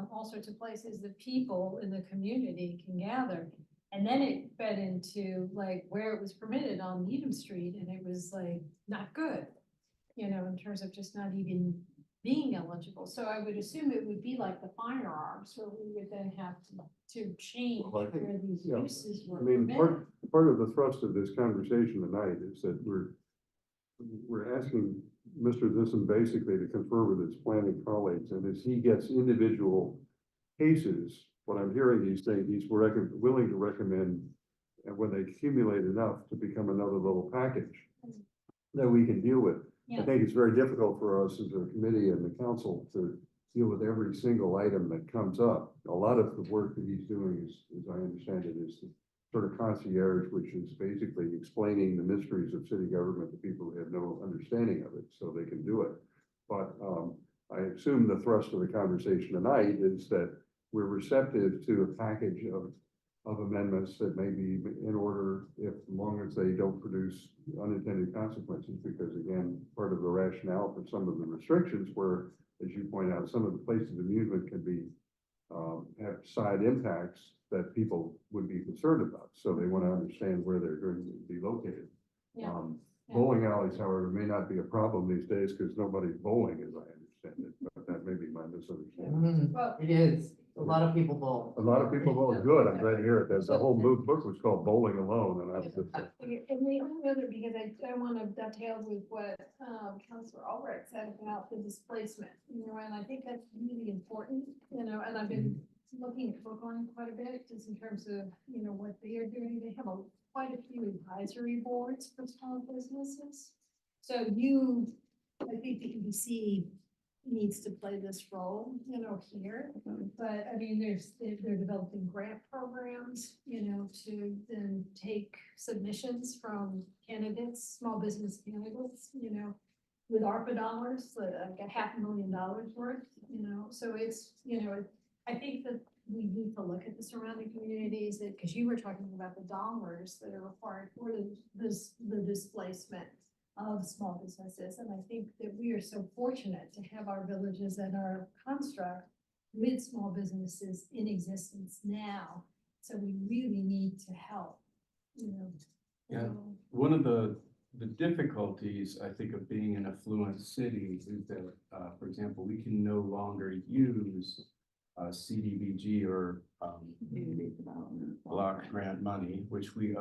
all sorts of places that people in the community can gather. And then it fed into like where it was permitted on Needham Street and it was like not good, in terms of just not even being eligible. So I would assume it would be like the firearms, where we would then have to change Well, I think, where these yeah, uses were I mean, permitted. part of the thrust of this conversation tonight is that we're asking Mr. Nissen basically to confer with his planning colleagues, and as he gets individual cases, what I'm hearing he's saying he's willing to recommend, and when they accumulate enough, to become another little package that we can deal with. I Yeah. think it's very difficult for us as a committee and the council to deal with every single item that comes up. A lot of the work that he's doing is, as I understand it, is sort of concierge, which is basically explaining the mysteries of city government to people who have no understanding of it, so they can do it. But I assume the thrust of the conversation tonight is that we're receptive to a package of amendments that may be in order, if, as long as they don't produce unintended consequences, because again, part of the rationale for some of the restrictions were, as you point out, some of the places of amusement can be, have side impacts that people would be concerned about, so they want to understand where they're going to be located. Yeah. Bowling alleys, however, may not be a problem these days, because nobody's bowling, as I understand it, but that may be my misunderstanding. Well, It is, a lot of people bowl. A lot of people bowl, good, I'm glad to hear it, there's a whole book was called Bowling Alone, and I was just. and the only other, because I want to dovetail with what Councilor Albrecht said about the displacement, and I think that's really important, and I've been looking at Brookline quite a bit, just in terms of, what they are doing. They have quite a few advisory boards for small businesses. So I think the EDC needs to play this role, here. But I mean, they're developing grant programs, to then take submissions from candidates, small business candidates, with ARPA dollars, like $500,000 worth, so it's, I think that we need to look at the surrounding communities, because you were talking about the dollars that are required for the displacement of small businesses. And I think that we are so fortunate to have our villages and our construct with small businesses in existence now. So we really need to help, Yeah. One of the difficulties, I think, of being an affluent city is that, for example, we can no longer use CDBG or block grant money, which we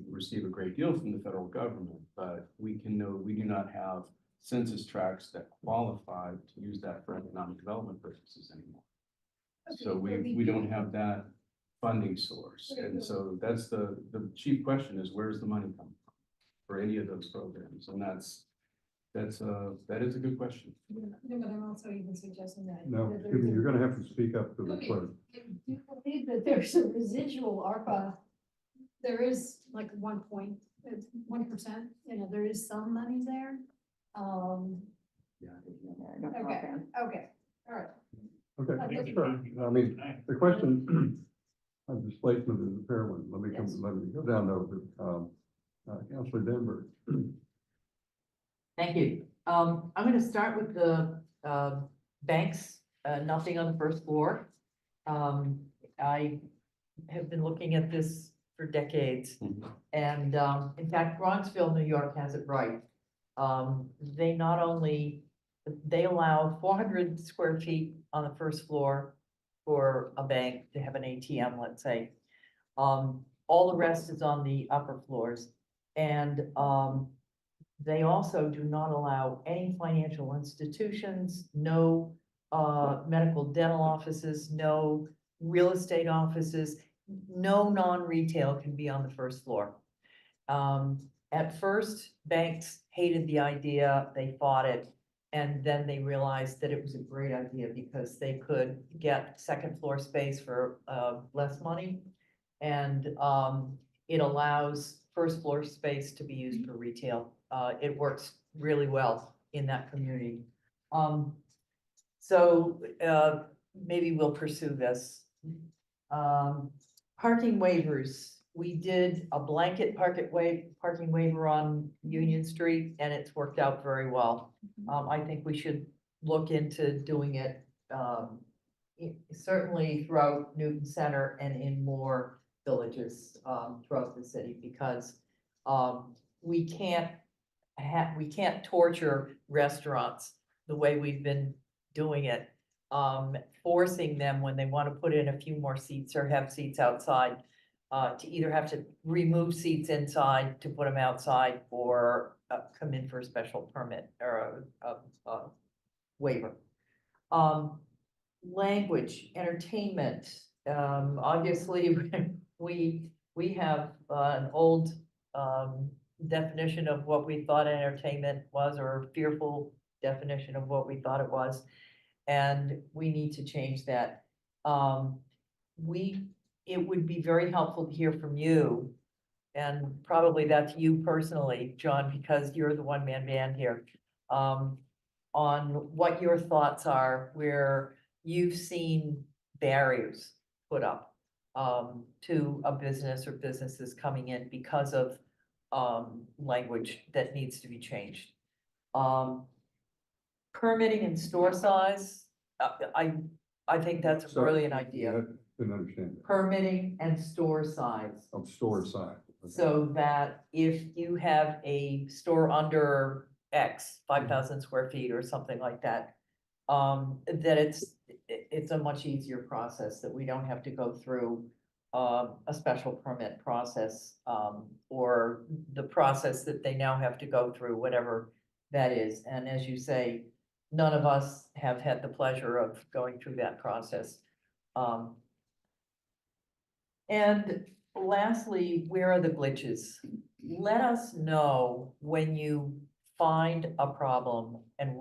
receive a great deal from the federal government, but we do not have census tracts that qualify to use that for economic development purposes anymore. So we don't have that funding source, and so that's the chief question is, where's the money coming from for any of those programs? And that is a good question. Yeah, no, but I'm also even suggesting that. No, that excuse me, you're gonna have to speak up to the Okay. clerk. I do believe that there's a residual ARPA. There is like 1%, there is some money there. Yeah. Okay, okay, all right. Okay, sure. I mean, the question of displacement is a fair one. Let me go down to, Councilor Denver. Thank you. I'm gonna start with the banks, nothing on the first floor. I have been looking at this for decades. And in fact, Bronxville, New York has it right. They not only, they allow 400 square feet on the first floor for a bank to have an ATM, let's say. All the rest is on the upper floors. And they also do not allow any financial institutions, no medical dental offices, no real estate offices, no non-retail can be on the first floor. At first, banks hated the idea, they fought it, and then they realized that it was a great idea because they could get second floor space for less money. And it allows first floor space to be used for retail. It works really well in that community. So maybe we'll pursue this. Parking waivers. We did a blanket parking waiver on Union Street, and it's worked out very well. I think we should look into doing it certainly throughout Newton Center and in more villages throughout the city, because we can't torture restaurants the way we've been doing it. Forcing them when they want to put in a few more seats or have seats outside, to either have to remove seats inside to put them outside or come in for a special permit or a waiver. Language, entertainment, obviously, we have an old definition of what we thought entertainment was, or a fearful definition of what we thought it was. And we need to change that. It would be very helpful to hear from you. And probably that's you personally, John, because you're the one-man band here. On what your thoughts are, where you've seen barriers put up to a business or businesses coming in because of language that needs to be changed. Permitting and store size, I think that's a Sorry, brilliant idea. I didn't understand that. Permitting and store size. Of store size. Okay. So that if you have a store under X, 5,000 square feet or something like that, that it's a much easier process, that we don't have to go through a special permit process, or the process that they now have to go through, whatever that is. And as you say, none of us have had the pleasure of going through that process. And lastly, where are the glitches? Let us know when you find a problem and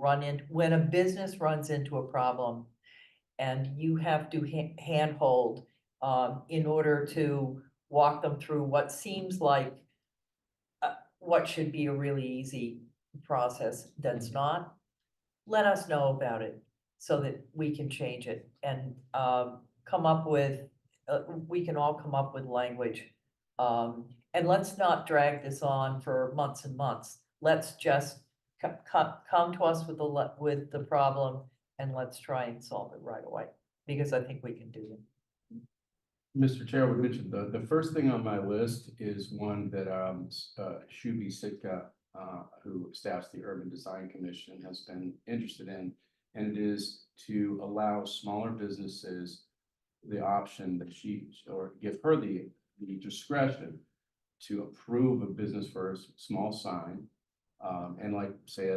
when a business runs into a problem and you have to handhold in order to walk them through what seems like what should be a really easy process that's not. Let us know about it so that we can change it and come up with, we can all come up with language. And let's not drag this on for months and months. Let's just come to us with the problem and let's try and solve it right away, because I think we can do it. Mr. Chair, we mentioned the first thing on my list is one that Shubi Sitka, who staffs the Urban Design Commission, has been interested in, and it is to allow smaller businesses the option that or give her the discretion to approve a business for a small sign. And like say,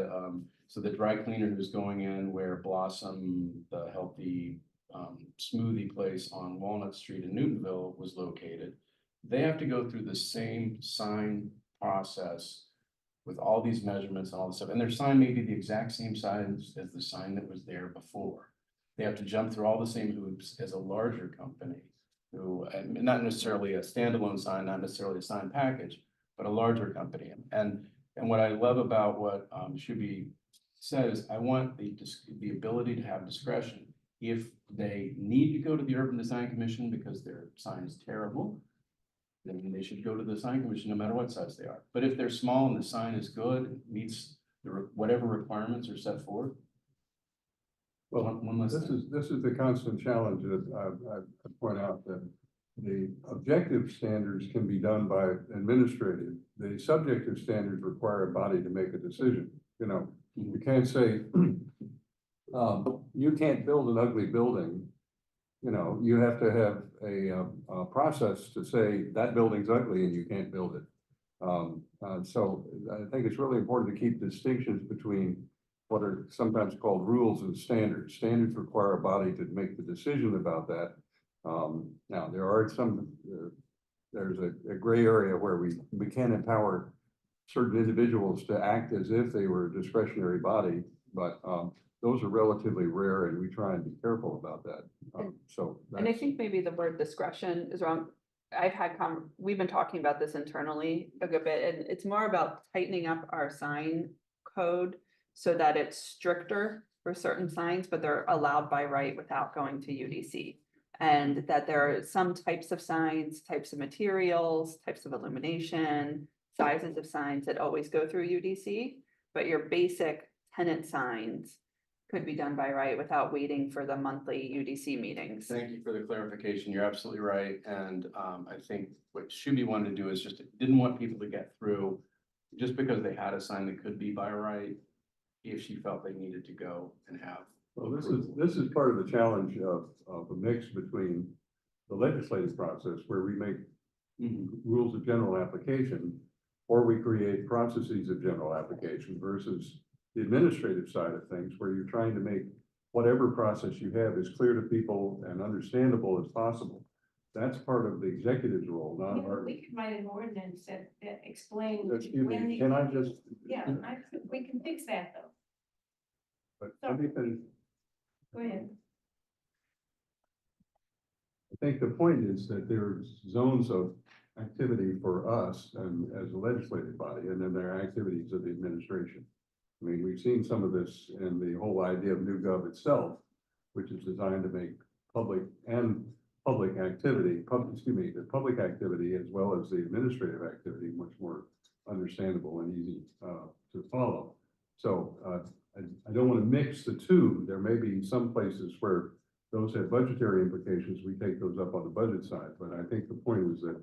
so the dry cleaner who's going in where Blossom, the healthy smoothie place on Walnut Street in Newtonville was located, they have to go through the same sign process with all these measurements and all this stuff. And their sign may be the exact same size as the sign that was there before. They have to jump through all the same hoops as a larger company who, and not necessarily a standalone sign, not necessarily a sign package, but a larger company. And what I love about what Shubi says, I want the ability to have discretion. If they need to go to the Urban Design Commission because their sign is terrible, then they should go to the sign commission no matter what size they are. But if they're small and the sign is good, meets whatever requirements are set forth. Well, one less thing. this is the constant challenge that I point out, that the objective standards can be done by administrative. The subjective standards require a body to make a decision. You know, you can't say, you can't build an ugly building. You know, you have to have a process to say that building's ugly and you can't build it. So I think it's really important to keep distinctions between what are sometimes called rules and standards. Standards require a body to make the decision about that. Now, there are there's a gray area where we can empower certain individuals to act as if they were a discretionary body, but those are relatively rare, and we try and be careful about that. And I think maybe the word discretion is wrong. We've been talking about this internally a good bit, and it's more about tightening up our sign code so that it's stricter for certain signs, but they're allowed by right without going to UDC. And that there are some types of signs, types of materials, types of illumination, sizes of signs that always go through UDC, but your basic tenant signs could be done by right without waiting for the monthly UDC meetings. Thank you for the clarification. You're absolutely right. And I think what Shubi wanted to do is just didn't want people to get through just because they had a sign that could be by right. if she felt they needed to go and have. Well, this is part of the challenge of a mix between the legislative process where we make rules of general application, or we create processes of general application versus the administrative side of things where you're trying to make whatever process you have as clear to people and understandable as possible. That's part of the executive's role, not Yeah, our. we could write an ordinance that explains. Excuse when me, the- can I just? Yeah, we can fix that though. But let me finish. Go ahead. I think the point is that there's zones of activity for us and as a legislative body, and then there are activities of the administration. I mean, we've seen some of this in the whole idea of NewGov itself, which is designed to make public activity, the public activity as well as the administrative activity much more understandable and easy to follow. So I don't want to mix the two. There may be some places where those have budgetary implications. We take those up on the budget side, but I think the point is that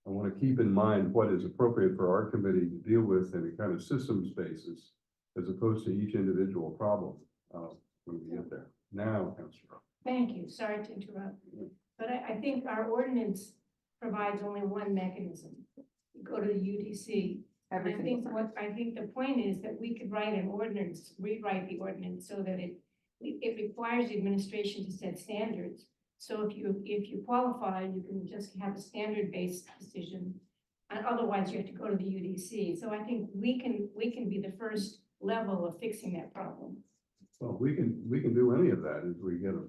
I want to keep in mind what is appropriate for our committee to deal with in a kind of systems basis, as opposed to each individual problem when we get there. Now, Councilor. Thank you. Sorry to interrupt. But I think our ordinance provides only one mechanism. You go to the UDC. And I think the point is that we could write an ordinance, rewrite the ordinance so that it requires the administration to set standards. So if you qualify, you can just have a standard-based decision. And otherwise you have to go to the UDC. So I think we can be the first level of fixing that problem. Well, we can do any of that as we get a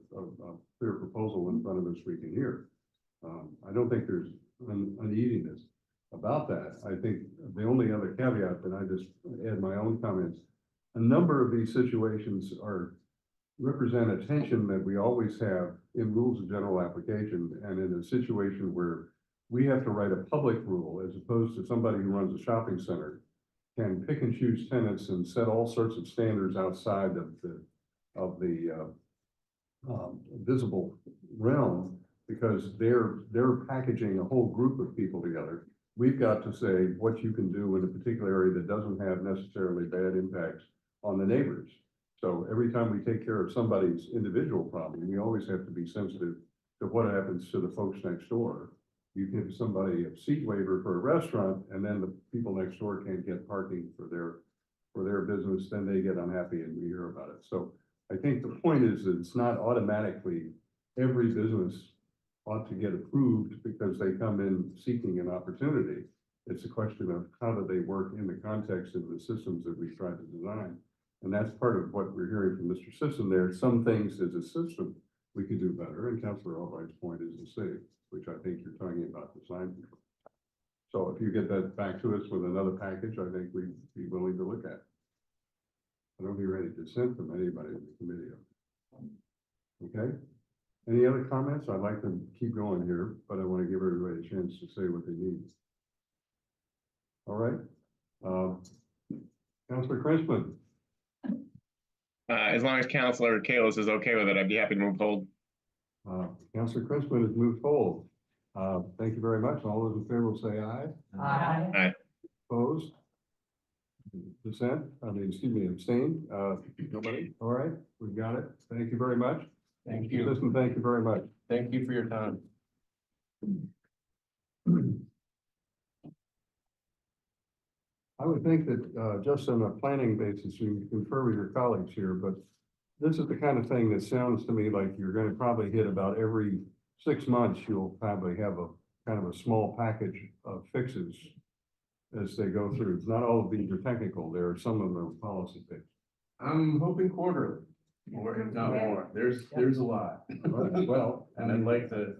clear proposal in front of us we can hear. I don't think there's uneasiness about that. I think the only other caveat that I just add my own comments, a number of these situations represent a tension that we always have in rules of general application and in a situation where we have to write a public rule as opposed to somebody who runs a shopping center can pick and choose tenants and set all sorts of standards outside of the visible realm because they're packaging a whole group of people together. We've got to say what you can do in a particular area that doesn't have necessarily bad impacts on the neighbors. So every time we take care of somebody's individual problem, we always have to be sensitive to what happens to the folks next door. You give somebody a seat waiver for a restaurant and then the people next door can't get parking for their business, then they get unhappy and we hear about it. So I think the point is that it's not automatically every business ought to get approved because they come in seeking an opportunity. It's a question of how do they work in the context of the systems that we try to design. And that's part of what we're hearing from Mr. Sisson there. Some things as a system we could do better. And Councilor Albright's point is the same, which I think you're talking about design. So if you get that back to us with another package, I think we'd be willing to look at. I don't hear any dissent from anybody in the committee. Okay? Any other comments? I'd like to keep going here, but I want to give everybody a chance to say what they need. All right. Councilor Crispin. As long as Councilor Kalis is okay with it, I'd be happy to move hold. Councilor Crispin has moved hold. Thank you very much. All those in favor will say aye. Aye. Aye. Opposed? Dissent? Abstain? Nobody? All right, we've got it. Thank you very much. Thank you. Listen, thank you very much. Thank you for your time. I would think that just on a planning basis, you can confer with your colleagues here, but this is the kind of thing that sounds to me like you're going to probably hit about every 6 months. You'll probably have a kind of a small package of fixes as they go through. Not all of these are technical. There are some of them are policy fixes. I'm hoping quarterly, or if not more. There's a lot. Well, And I'd like to,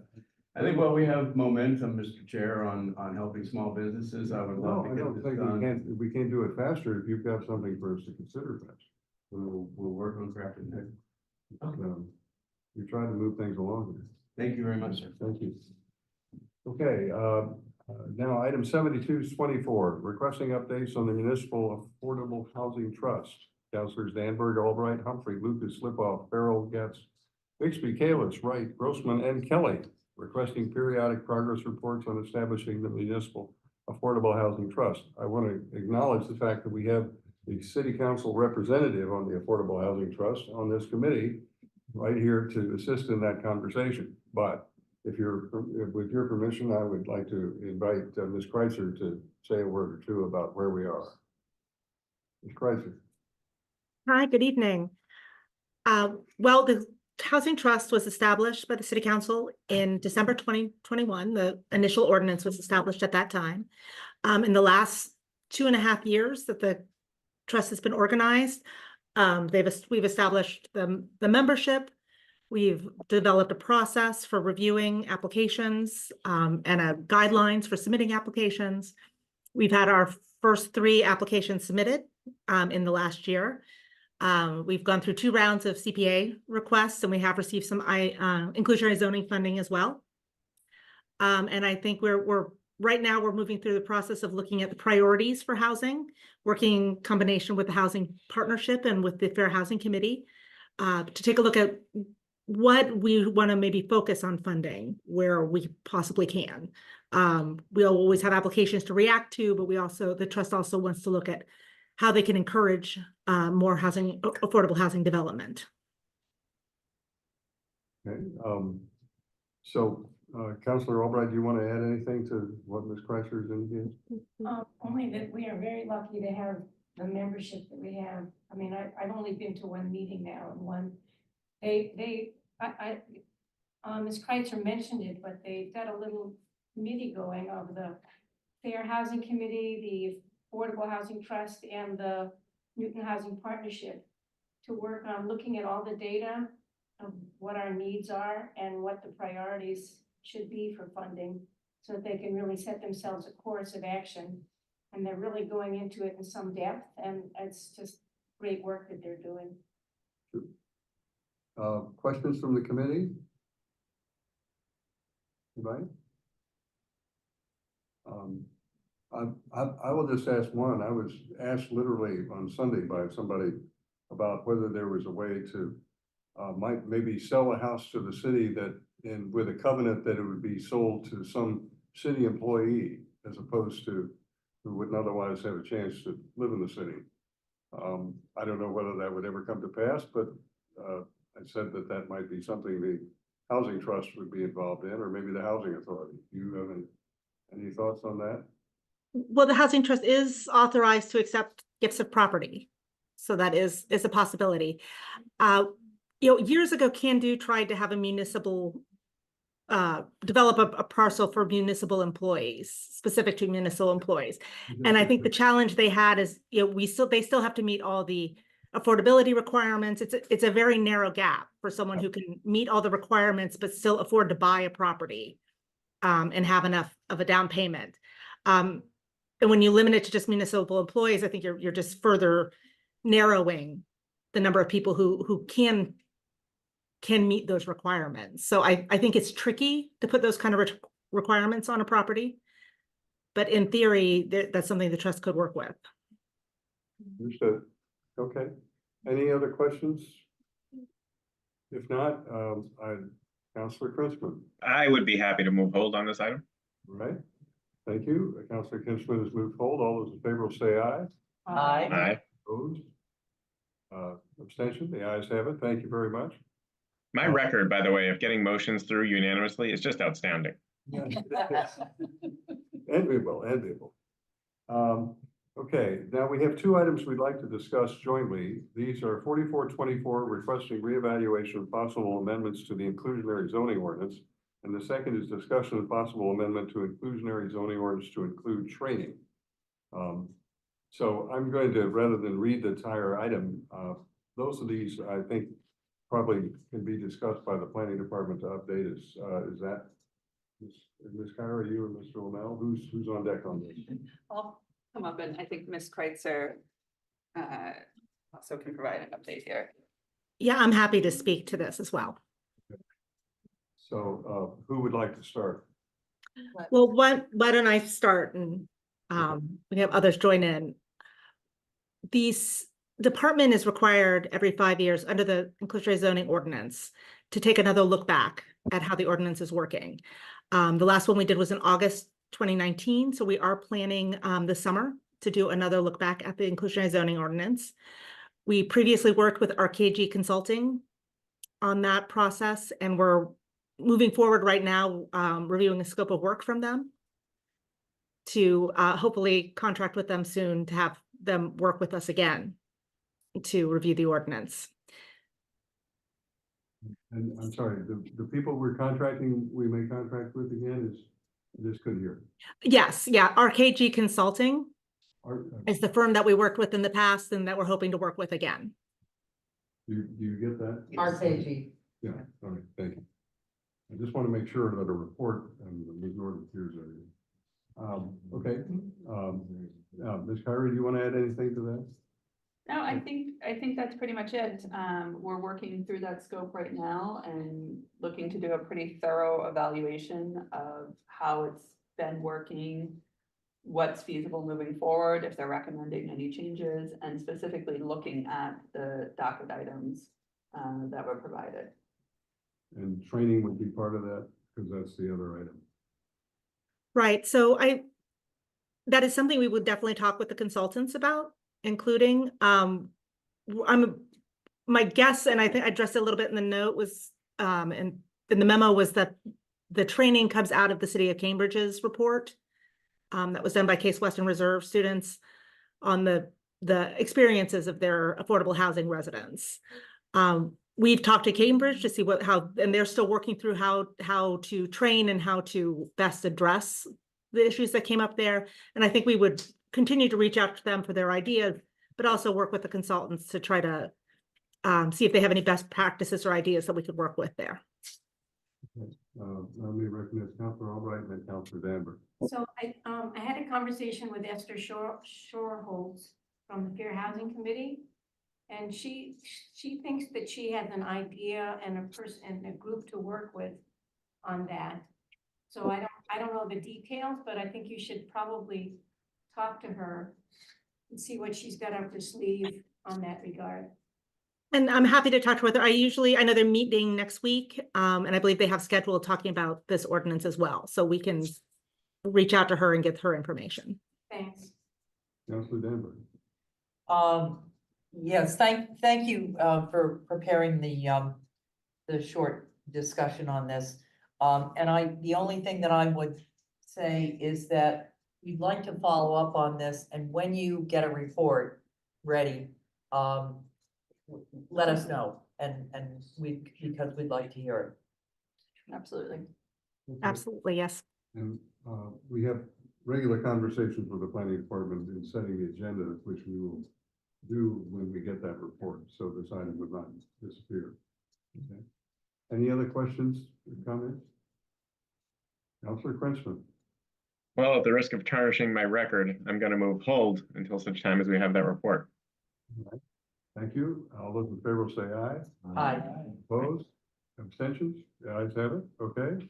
I think while we have momentum, Mr. Chair, on helping small businesses, I would no, love I to don't get this think done. we can't do it faster if you've got something for us to consider faster. We'll work on crafting that. We try to move things along here. Thank you very much, sir. Thank you. Okay, now item 7224, requesting updates on the Municipal Affordable Housing Trust. Councilors Danberg, Albright, Humphrey, Lucas, Slipoff, Farrell, Getz, Bixby, Kalis, Wright, Grossman, and Kelly, requesting periodic progress reports on establishing the Municipal Affordable Housing Trust. I want to acknowledge the fact that we have the city council representative on the Affordable Housing Trust on this committee, right here to assist in that conversation. But if you're, with your permission, I would like to invite Ms. Kreitzer to say a word or two about where we are. Ms. Kreitzer. Hi, good evening. Well, the Housing Trust was established by the City Council in December 2021. The initial ordinance was established at that time. In the last 2.5 years that the trust has been organized, we've established the membership. We've developed a process for reviewing applications and guidelines for submitting applications. We've had our first 3 applications submitted in the last year. We've gone through 2 rounds of CPA requests, and we have received some inclusionary zoning funding as well. And I think we're right now we're moving through the process of looking at the priorities for housing, working in combination with the Housing Partnership and with the Fair Housing Committee to take a look at what we want to maybe focus on funding where we possibly can. We'll always have applications to react to, but the trust also wants to look at how they can encourage more affordable housing development. Okay, Councilor Albright, do you want to add anything to what Ms. Kreitzer is indicating? Only that we are very lucky to have the membership that we have. I mean, I've only been to one meeting now, and Ms. Kreitzer mentioned it, but they've got a little committee going of the Fair Housing Committee, the Affordable Housing Trust, and the Newton Housing Partnership to work on looking at all the data of what our needs are and what the priorities should be for funding so that they can really set themselves a course of action. And they're really going into it in some depth, and it's just great work that they're doing. Questions from the committee? Anybody? I will just ask one. I was asked literally on Sunday by somebody about whether there was a way to might maybe sell a house to the city with a covenant that it would be sold to some city employee as opposed to who wouldn't otherwise have a chance to live in the city. I don't know whether that would ever come to pass, but I said that might be something the Housing Trust would be involved in, or maybe the Housing Authority. Do you have any thoughts on that? Well, the Housing Trust is authorized to accept gifts of property. So that is a possibility. Years ago, Can-Do tried to have a municipal, develop a parcel for municipal employees, specific to municipal employees. And I think the challenge they had is, they still have to meet all the affordability requirements. It's a very narrow gap for someone who can meet all the requirements, but still afford to buy a property and have enough of a down payment. And when you limit it to just municipal employees, I think you're just further narrowing the number of people who can meet those requirements. So I think it's tricky to put those kind of requirements on a property. But in theory, that's something the trust could work with. Understood. Okay. Any other questions? If not, Councilor Krinsman. I would be happy to move hold on this item. All right. Thank you. Councilor Krinsman has moved hold. All those in favor will say aye. Aye. Aye. Opposed? Abstention? The ayes have it. Thank you very much. My record, by the way, of getting motions through unanimously is just outstanding. Enviable, enviable. Okay, now we have 2 items we'd like to discuss jointly. These are 4424 requesting reevaluation of possible amendments to the inclusionary zoning ordinance. And the second is discussion of possible amendment to inclusionary zoning ordinance to include training. So I'm going to, rather than read the entire item, those of these I think probably can be discussed by the planning department to update us. Is that Ms. Kyra, you or Mr. Lamel? Who's on deck on this? I'll come up, and I think Ms. Kreitzer also can provide an update here. Yeah, I'm happy to speak to this as well. So who would like to start? Well, why don't I start and we have others join in. This department is required every 5 years under the inclusionary zoning ordinance to take another look back at how the ordinance is working. The last one we did was in August 2019, so we are planning this summer to do another look back at the inclusionary zoning ordinance. We previously worked with RKG Consulting on that process, and we're moving forward right now, reviewing a scope of work from them to hopefully contract with them soon to have them work with us again to review the ordinance. And I'm sorry, the people we're contracting, we may contract with again is, this could hear. Yes, yeah, RKG Consulting Are, is the firm that we worked with in the past and that we're hoping to work with again. do you get that? RKG. Yeah, all right, thank you. I just want to make sure that a report and ignore the peers everything. Okay, Ms. Kyrie, do you want to add anything to that? No, I think that's pretty much it. We're working through that scope right now and looking to do a pretty thorough evaluation of how it's been working, what's feasible moving forward, if they're recommending any changes, and specifically looking at the docket items that were provided. And training would be part of that, because that's the other item. Right, so that is something we would definitely talk with the consultants about, including, my guess, and I think I addressed it a little bit in the note was, and in the memo was that the training comes out of the City of Cambridge's report that was done by Case Western Reserve students on the experiences of their affordable housing residents. We've talked to Cambridge to see and they're still working through how to train and how to best address the issues that came up there. And I think we would continue to reach out to them for their ideas, but also work with the consultants to try to see if they have any best practices or ideas that we could work with there. Let me recognize Councilor Albright and then Councilor Danber. So I had a conversation with Esther Shoreholz from the Fair Housing Committee. And she thinks that she has an idea and a person and a group to work with on that. So I don't know the details, but I think you should probably talk to her and see what she's got up her sleeve on that regard. And I'm happy to talk to her. I know they're meeting next week, and I believe they have scheduled talking about this ordinance as well. So we can reach out to her and get her information. Thanks. Councilor Danber. Yes, thank you for preparing the short discussion on this. And the only thing that I would say is that we'd like to follow up on this, and when you get a report ready, let us know, because we'd like to hear it. Absolutely. Okay. Absolutely, yes. And we have regular conversations with the planning department in setting the agenda, which we will do when we get that report, so this item would not disappear. Okay. Any other questions or comments? Councilor Krentzman. Well, at the risk of tarnishing my record, I'm going to move hold until such time as we have that report. All right. Thank you. All those in favor will say aye. Aye. Opposed? Abstentions? The ayes have it. Okay.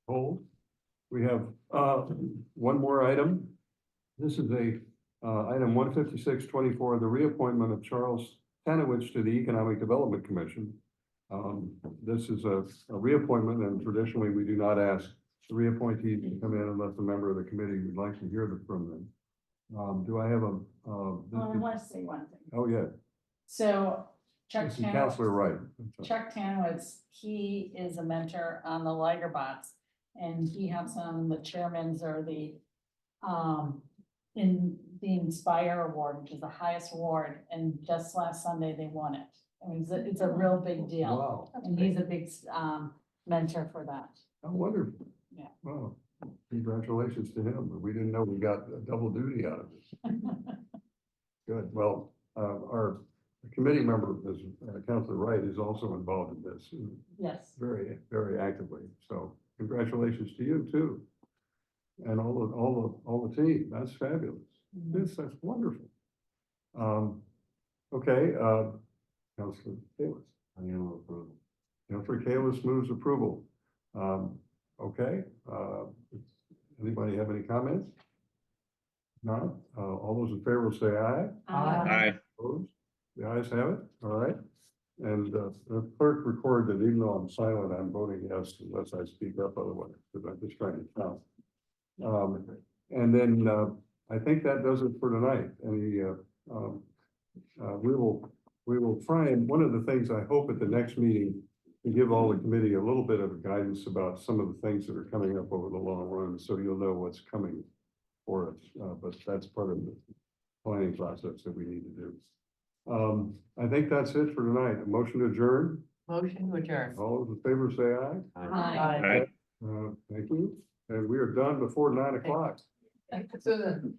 Hold. We have one more item. This is item 15624, the reappointment of Charles Tanowich to the Economic Development Commission. This is a reappointment, and traditionally we do not ask the reappointees to come in unless a member of the committee would like to hear from them. Do I have a? Well, I want to say one thing. Oh, yeah. So Chuck This is Councilor Wright. Chuck Tanowitz, he is a mentor on the Liger Bots, and he helps on the chairmans or the in the Inspire Award, which is the highest award, and just last Sunday they won it. I mean, it's a real big deal, Wow. and he's a big mentor for that. Oh, wonderful. Yeah. Wow. Congratulations to him. We didn't know we got a double duty out of this. Good. Well, our committee member, Councilor Wright, is also involved in this. Yes. Very, very actively. So congratulations to you too. And all the team. That's fabulous. That's wonderful. Okay, Councilor Kalis. I am approval. Councilor Kalis moves approval. Okay, anybody have any comments? None? All those in favor will say aye. Aye. Opposed? The ayes have it. All right. And the clerk record that even though I'm silent, I'm voting yes unless I speak up otherwise, because I'm just trying to count. And then I think that does it for tonight. We will try, and one of the things I hope at the next meeting, to give all the committee a little bit of guidance about some of the things that are coming up over the long run, so you'll know what's coming for us. But that's part of the planning process that we need to do. I think that's it for tonight. A motion to adjourn. Motion to adjourn. All those in favor say aye. Aye. Thank you. And we are done before 9 o'clock. Susan.